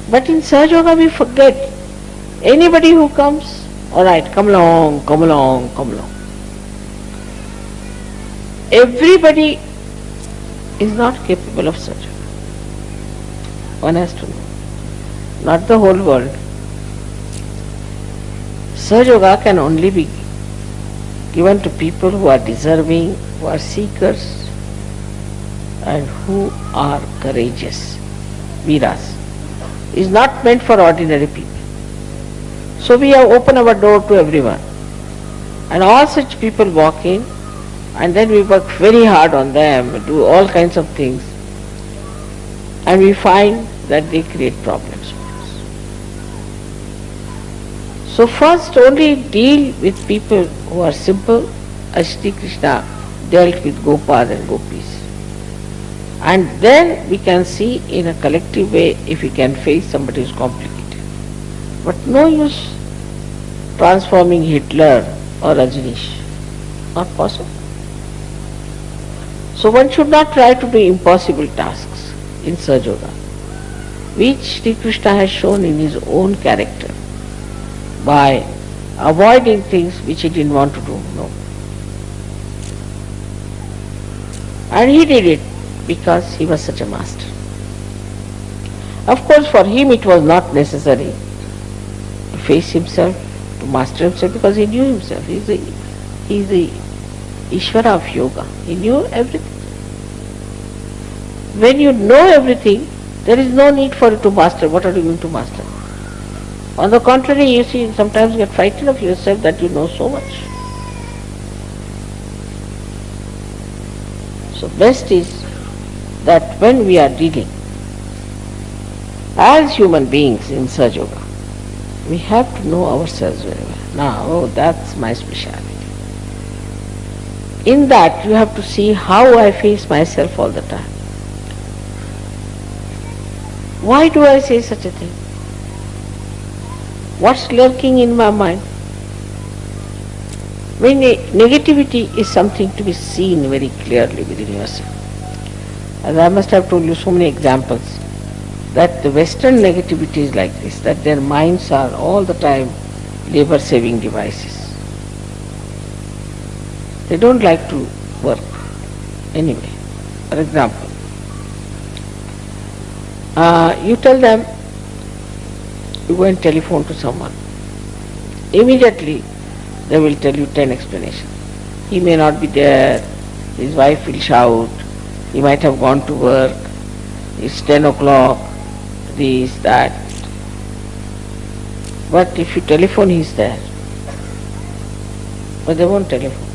But in Sahaja Yoga we forget. Anybody who comes, All right, come along, come along, come along. Everybody is not capable of such. One has to know. Not the whole world. Sahaja Yoga can only be given to people who are deserving, who are seekers, and who are courageous. Veeras. Is not meant for ordinary people. So we have opened our door to everyone. And all such people walk in, and then we work very hard on them, do all kinds of things, and we find that they create problems for us. So first only deal with people who are simple, as Shri Krishna dealt with Gopas and Gopis. And then we can see in a collective way if we can face somebody who is complicated. But no use transforming Hitler or Rajneesh. Not possible. So one should not try to do impossible tasks in Sahaja Yoga, which Shri Krishna has shown in his own character by avoiding things which he didn't want to do. No. And he did it because he was such a master. Of course, for him it was not necessary to face himself, to master himself, because he knew himself. He is the Ishvara of yoga. He knew everything. When you know everything, there is no need for you to master. What are you going to master? On the contrary, you see, sometimes you get frightened of yourself that you know so much. So best is that when we are dealing as human beings in Sahaja Yoga, we have to know ourselves very well. Now, that's my specialty. In that, you have to see how I face myself all the time. Why do I say such a thing? What's lurking in my mind? When negativity is something to be seen very clearly within yourself. As I must have told you so many examples, that the Western negativity is like this, that their minds are all the time labor-saving devices. They don't like to work anyway. For example, you tell them, you go and telephone to someone. Immediately they will tell you 10 explanations. He may not be there, his wife will shout, he might have gone to work, it's 10 o'clock, this, that. But if you telephone, he's there. But they won't telephone.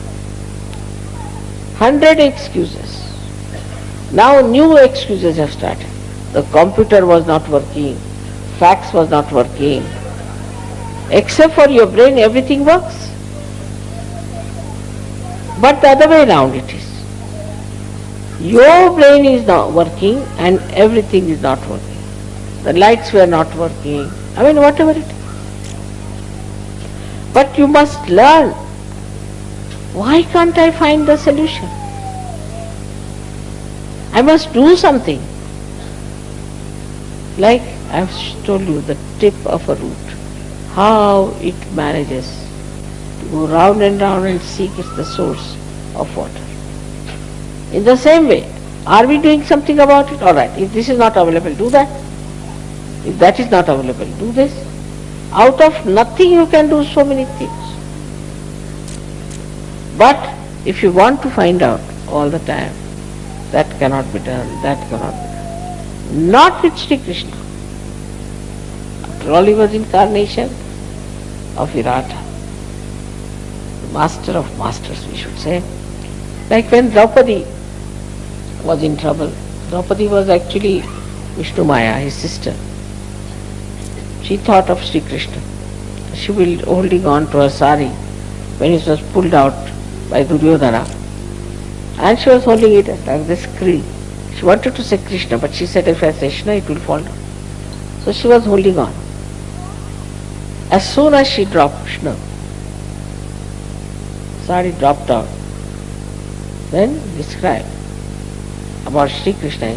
100 excuses. Now new excuses have started. The computer was not working, fax was not working. Except for your brain, everything works. But the other way around it is. Your brain is not working and everything is not working. The lights were not working. I mean, whatever it is. But you must learn. Why can't I find the solution? I must do something. Like I've told you, the tip of a root, how it manages to go round and seek the source of water. In the same way, are we doing something about it? All right, if this is not available, do that. If that is not available, do this. Out of nothing you can do so many things. But if you want to find out all the time, that cannot be done, that cannot be done. Not with Shri Krishna. After all, he was incarnation of Virata, the master of masters, we should say. Like when Draupadi was in trouble, Draupadi was actually Vishnu Maya, his sister. She thought of Shri Krishna. She was holding on to her sari when it was pulled out by Duryodhana, and she was holding it like this screen. She wanted to say Krishna, but she said, if I say Krishna, it will fall down. So she was holding on. As soon as she dropped Krishna, sari dropped out. Then described about Shri Krishna.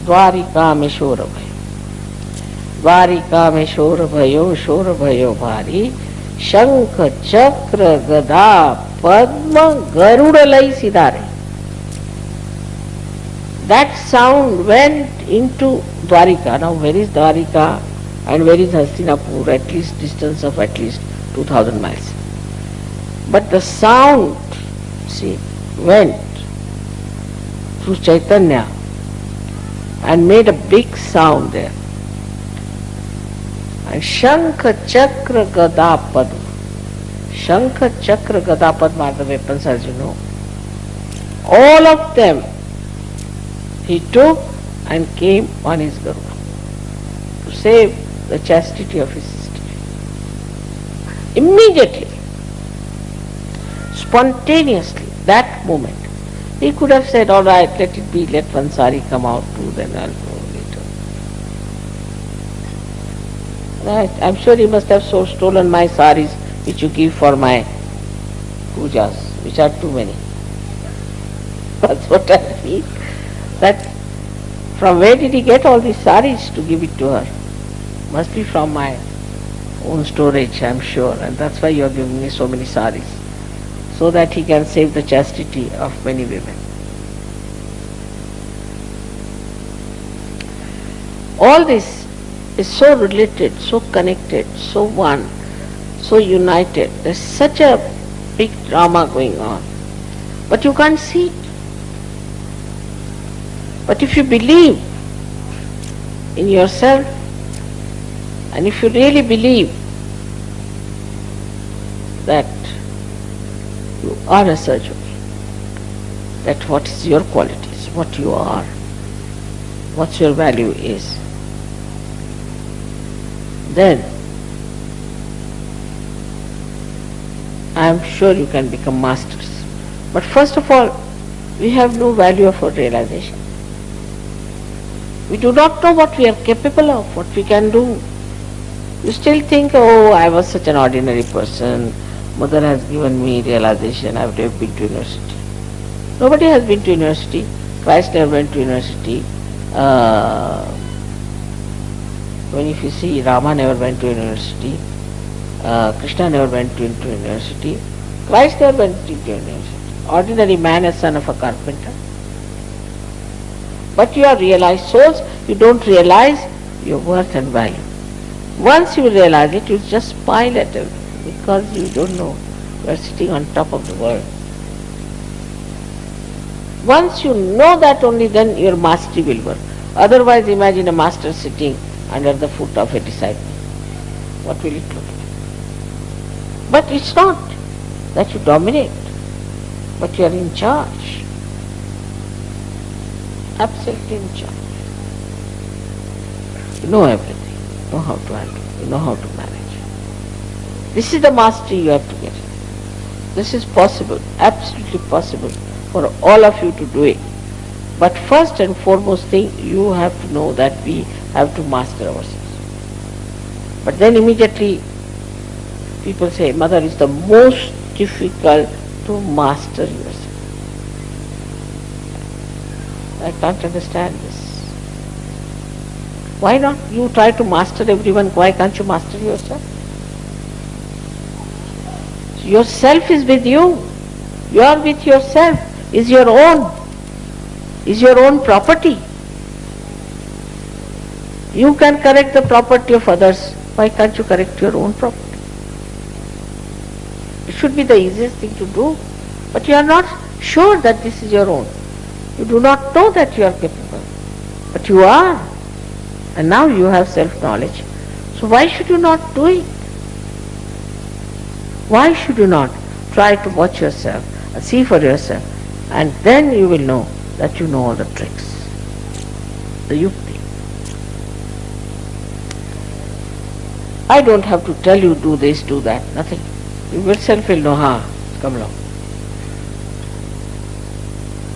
Dwarika Meshoravai. Dwarika में शोर भयो भारी, शंख चक्र गदा पद्म गरुड़ लई सिधारे. That sound went into Dwarika. Now where is Dwarika and where is Hastinapur? At least distance of at least 2000 miles. But the sound, see, went through Chaitanya and made a big sound there. And Shankha Chakra Gada Padma. Shankha Chakra Gada Padma are the weapons, as you know. All of them he took and came on his Garuda to save the chastity of his sister. Immediately, spontaneously, that moment, he could have said, all right, let it be, let one sari come out too, then I'll go later. Right. I'm sure he must have stolen my saris which you give for my pujas, which are too many. That's what I feel. That from where did he get all these saris to give it to her? Must be from my own storage, I'm sure, and that's why you are giving me so many saris, so that he can save the chastity of many women. All this is so related, so connected, so one, so united. There's such a big drama going on, but you can't see it. But if you believe in yourself, and if you really believe that you are a surgeon, that what is your qualities, what you are, what your value is, then I am sure you can become masters. But first of all, we have no value of our realization. We do not know what we are capable of, what we can do. You still think, oh, I was such an ordinary person, mother has given me realization, I would have been to university. Nobody has been to university. Christ never went to university. When if you see, Rama never went to university. Krishna never went to university. Christ never went to university. Ordinary man, a son of a carpenter. But you are realized souls, you don't realize your worth and value. Once you realize it, you just smile at it because you don't know you are sitting on top of the world. Once you know that, only then your mastery will work. Otherwise, imagine a master sitting under the foot of a disciple. What will it look like? But it's not that you dominate, but you are in charge. Absolutely in charge. You know everything, you know how to handle, you know how to manage. This is the mastery you have to get. This is possible, absolutely possible for all of you to do it. But first and foremost thing, you have to know that we have to master ourselves. But then immediately people say, Mother, it's the most difficult to master yourself. I can't understand this. Why not you try to master everyone? Why can't you master yourself? Yourself is with you. You are with yourself. Is your own. Is your own property. You can correct the property of others. Why can't you correct your own property? It should be the easiest thing to do. But you are not sure that this is your own. You do not know that you are capable, but you are, and now you have self-knowledge. So why should you not do it? Why should you not try to watch yourself, and see for yourself, and then you will know that you know all the tricks, the yukti. I don't have to tell you do this, do that, nothing. You yourself will know, come along.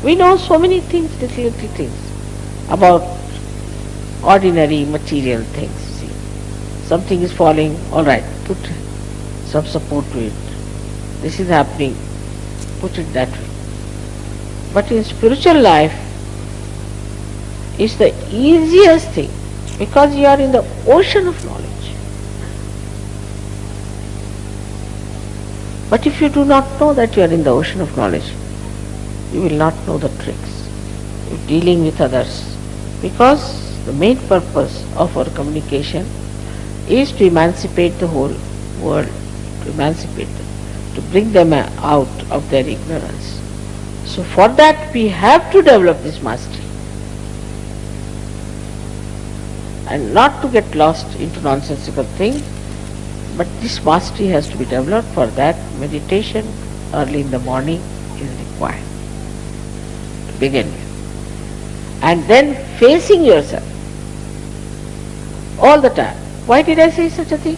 We know so many things, little things, about ordinary material things. See, something is falling, all right, put some support to it. This is happening, put it that way. But in spiritual life, it's the easiest thing because you are in the ocean of knowledge. But if you do not know that you are in the ocean of knowledge, you will not know the tricks of dealing with others, because the main purpose of our communication is to emancipate the whole world, to emancipate them, to bring them out of their ignorance. So for that we have to develop this mastery and not to get lost into nonsensical things, but this mastery has to be developed. For that meditation early in the morning is required to begin with. And then facing yourself all the time. Why did I say such a thing?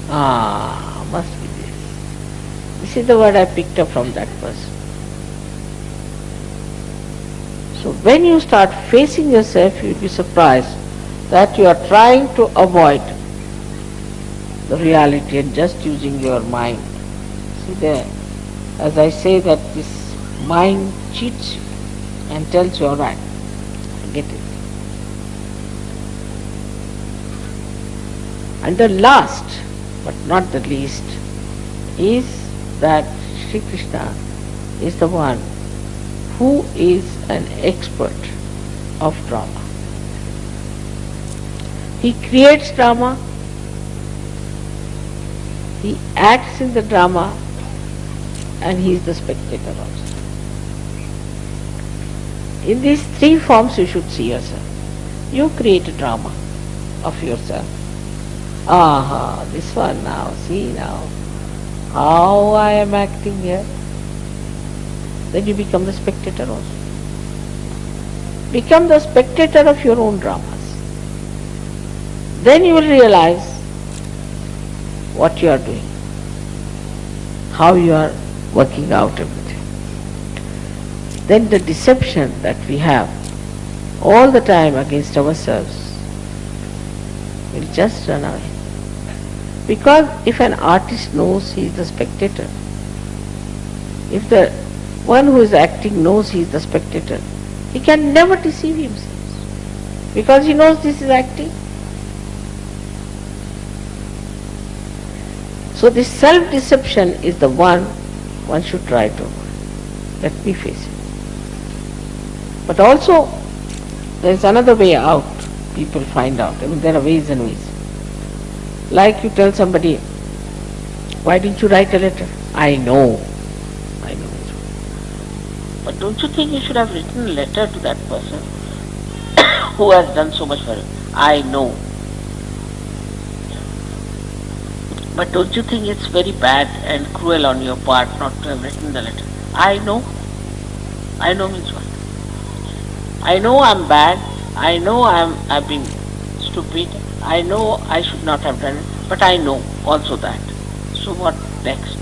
Must be this. This is the word I picked up from that person. So when you start facing yourself, you will be surprised that you are trying to avoid the reality and just using your mind. See there, as I say that this mind cheats you and tells you, alright, forget it. And the last, but not the least, is that Shri Krishna is the one who is an expert of drama. He creates drama, he acts in the drama, and he is the spectator also. In these three forms you should see yourself. You create a drama of yourself. This one now, see now, how I am acting here. Then you become the spectator also. Become the spectator of your own dramas. Then you will realize what you are doing, how you are working out everything. Then the deception that we have all the time against ourselves will just run away. Because if an artist knows he is the spectator, if the one who is acting knows he is the spectator, he can never deceive himself, because he knows this is acting. So this self-deception is the one should try to avoid. Let me face it. But also there is another way out. People find out. There are ways and ways. Like you tell somebody, why didn't you write a letter? I know. But don't you think you should have written a letter to that person who has done so much for you? I know. But don't you think it's very bad and cruel on your part not to have written the letter? I know. I know means what? I know I'm bad. I know I've been stupid. I know I should not have done it. But I know also that. So what next?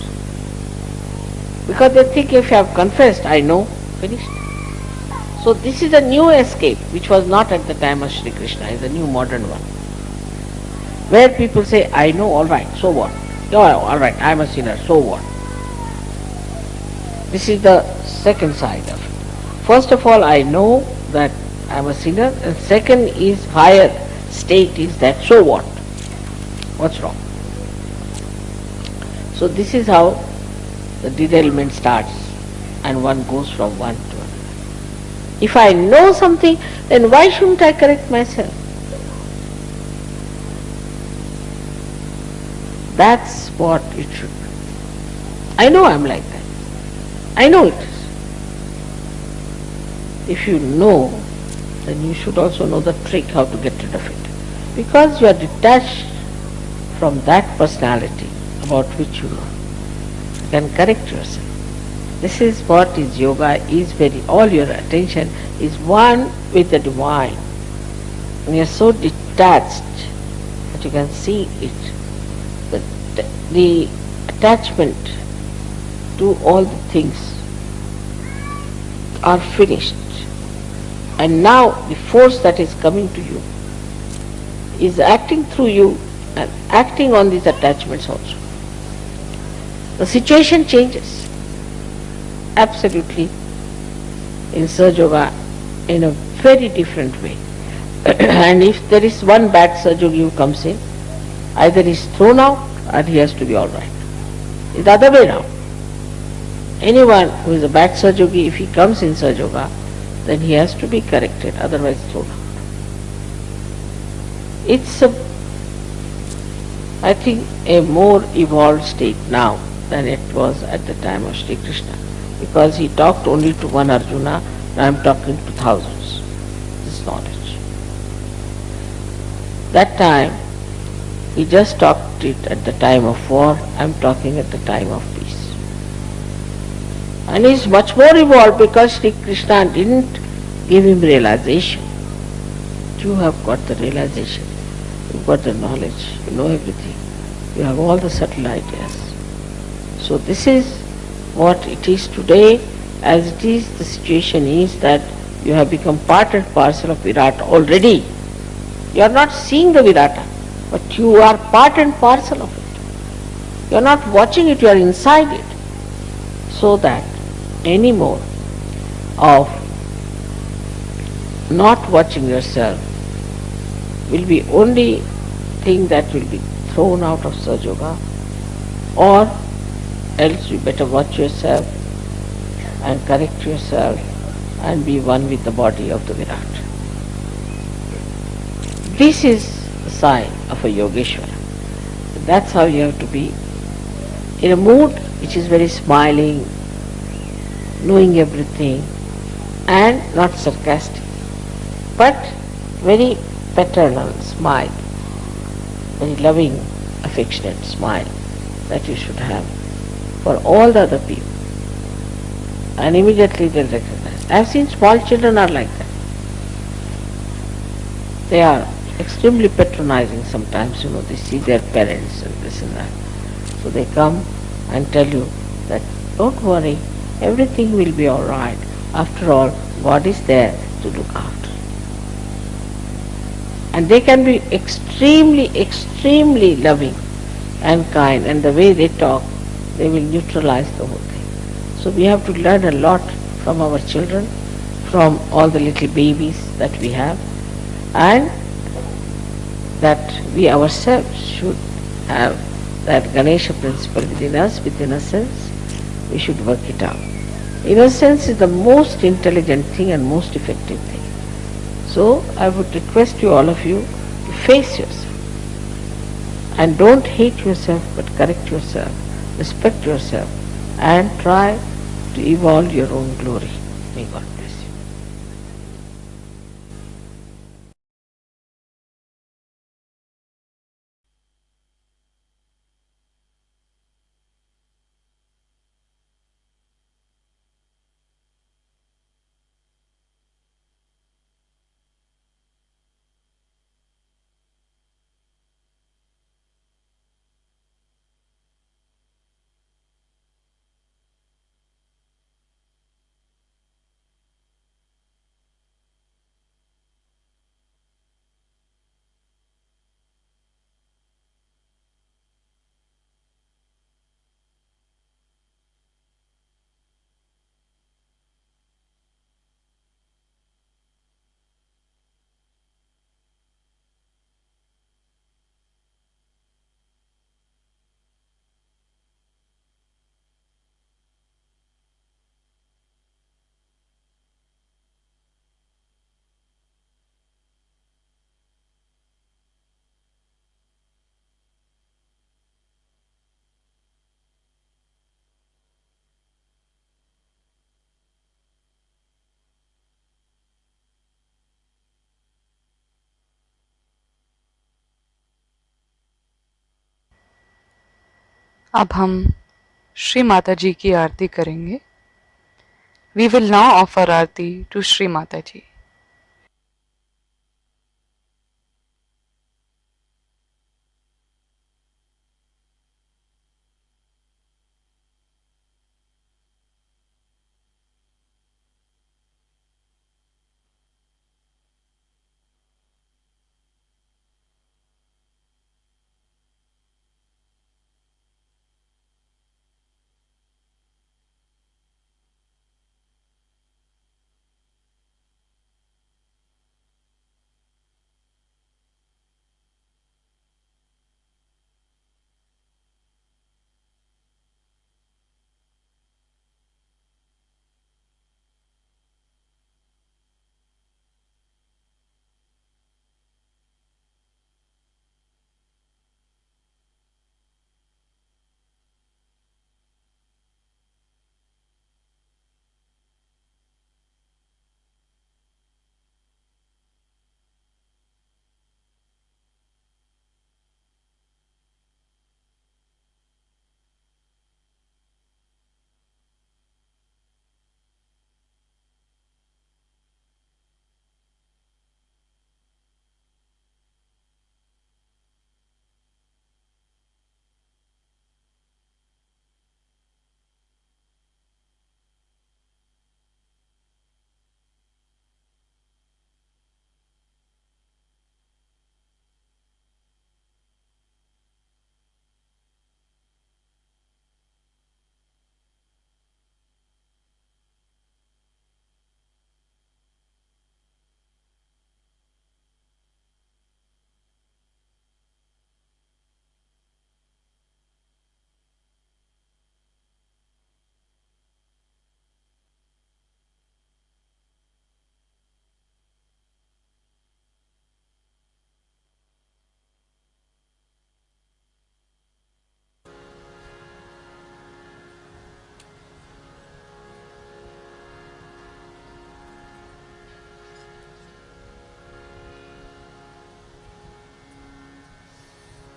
Because they think if you have confessed, I know, finished. So this is a new escape which was not at the time of Shri Krishna. It's a new modern one. Where people say, I know, alright, so what? Alright, I'm a sinner, so what? This is the second side of it. First of all, I know that I'm a sinner, and second is higher state is that, so what? What's wrong? So this is how the derailment starts, and one goes from one to another. If I know something, then why shouldn't I correct myself? That's what it should be. I know I'm like that. I know it is. If you know, then you should also know the trick how to get rid of it. Because you are detached from that personality about which you know. You can correct yourself. This is what is yoga, is all your attention is one with the divine. And you are so detached that you can see it. The attachment to all the things are finished. And now the force that is coming to you is acting through you and acting on these attachments also. The situation changes absolutely in Sahaja Yoga in a very different way. And if there is one bad Sajogi who comes in, either he is thrown out or he has to be alright. It's the other way round. Anyone who is a bad Sajogi, if he comes in Sajoga, then he has to be corrected, otherwise thrown out. It's I think a more evolved state now than it was at the time of Shri Krishna, because he talked only to one Arjuna, now I am talking to thousands, this knowledge. That time, he just talked it at the time of war, I am talking at the time of peace. And he is much more evolved because Shri Krishna didn't give him realization. You have got the realization, you've got the knowledge, you know everything. You have all the subtle ideas. So this is what it is today. As it is, the situation is that you have become part and parcel of Virat already. You are not seeing the Virata, but you are part and parcel of it. You are not watching it, you are inside it. So that any more of not watching yourself will be only thing that will be thrown out of Sajoga, or else you better watch yourself and correct yourself and be one with the body of the Virat. This is the sign of a Yogeshwara. That's how you have to be, in a mood which is very smiling, knowing everything, and not sarcastic, but very paternal smile, very loving, affectionate smile that you should have for all the other people. And immediately they'll recognize. I have seen small children are like that. They are extremely patronizing sometimes, they see their parents and this and that. So they come and tell you that don't worry, everything will be alright. After all, God is there to look after. And they can be extremely, extremely loving and kind, and the way they talk, they will neutralize the whole thing. So we have to learn a lot from our children, from all the little babies that we have, and that we ourselves should have that Ganesha principle within us, with innocence. We should work it out. Innocence is the most intelligent thing and most effective thing. So I would request you, all of you, to face yourself and don't hate yourself but correct yourself, respect yourself and try to evolve your own glory. May God bless you. अब हम श्री माता जी की आरती करेंगे. We will now offer Aarti to Shri Mata जी.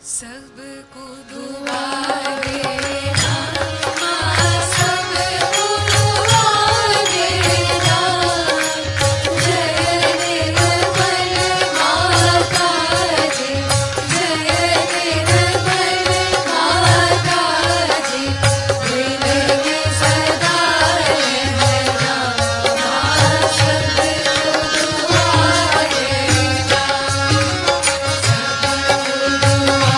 सबको दुआ देना, माँ सबको दुआ देना, जय निर्मल माता जी, जय निर्मल माता जी, दिल में सदा रहना, माँ सबको दुआ देना, सबको दुआ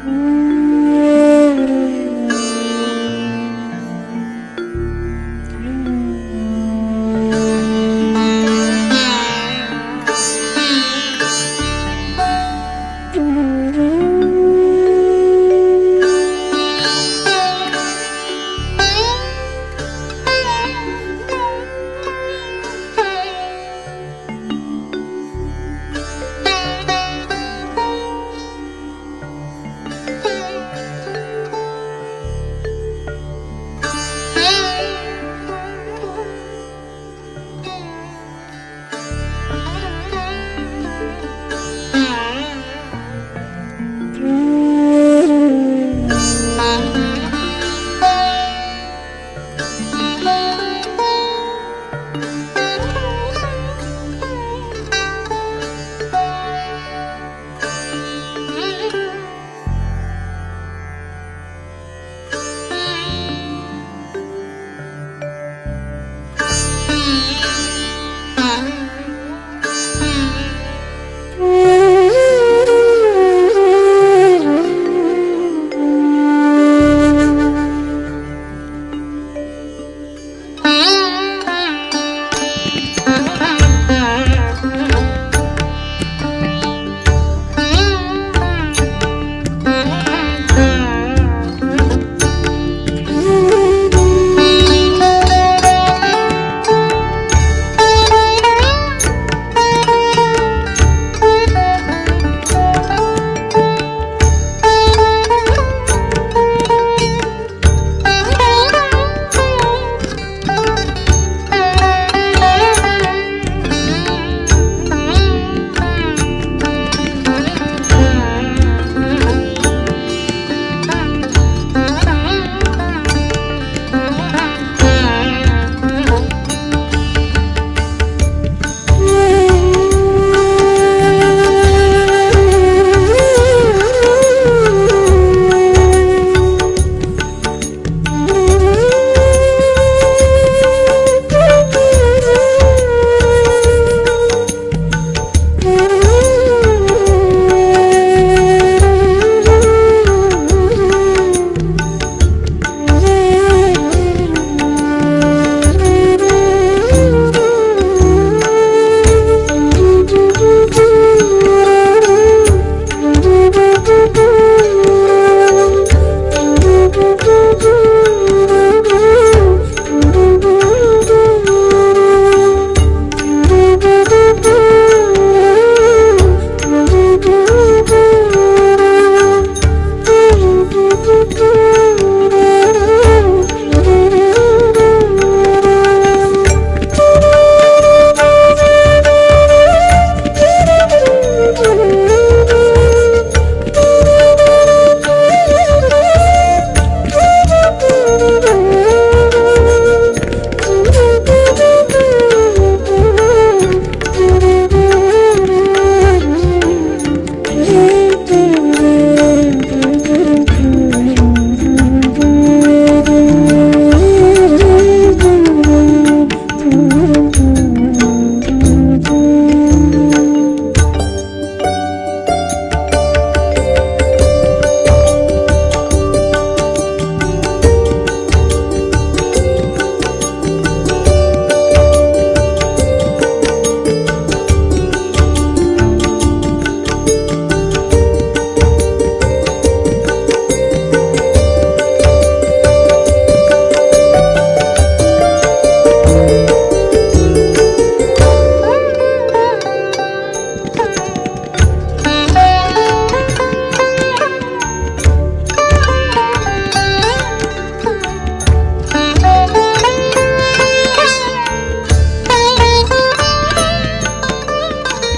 Mm.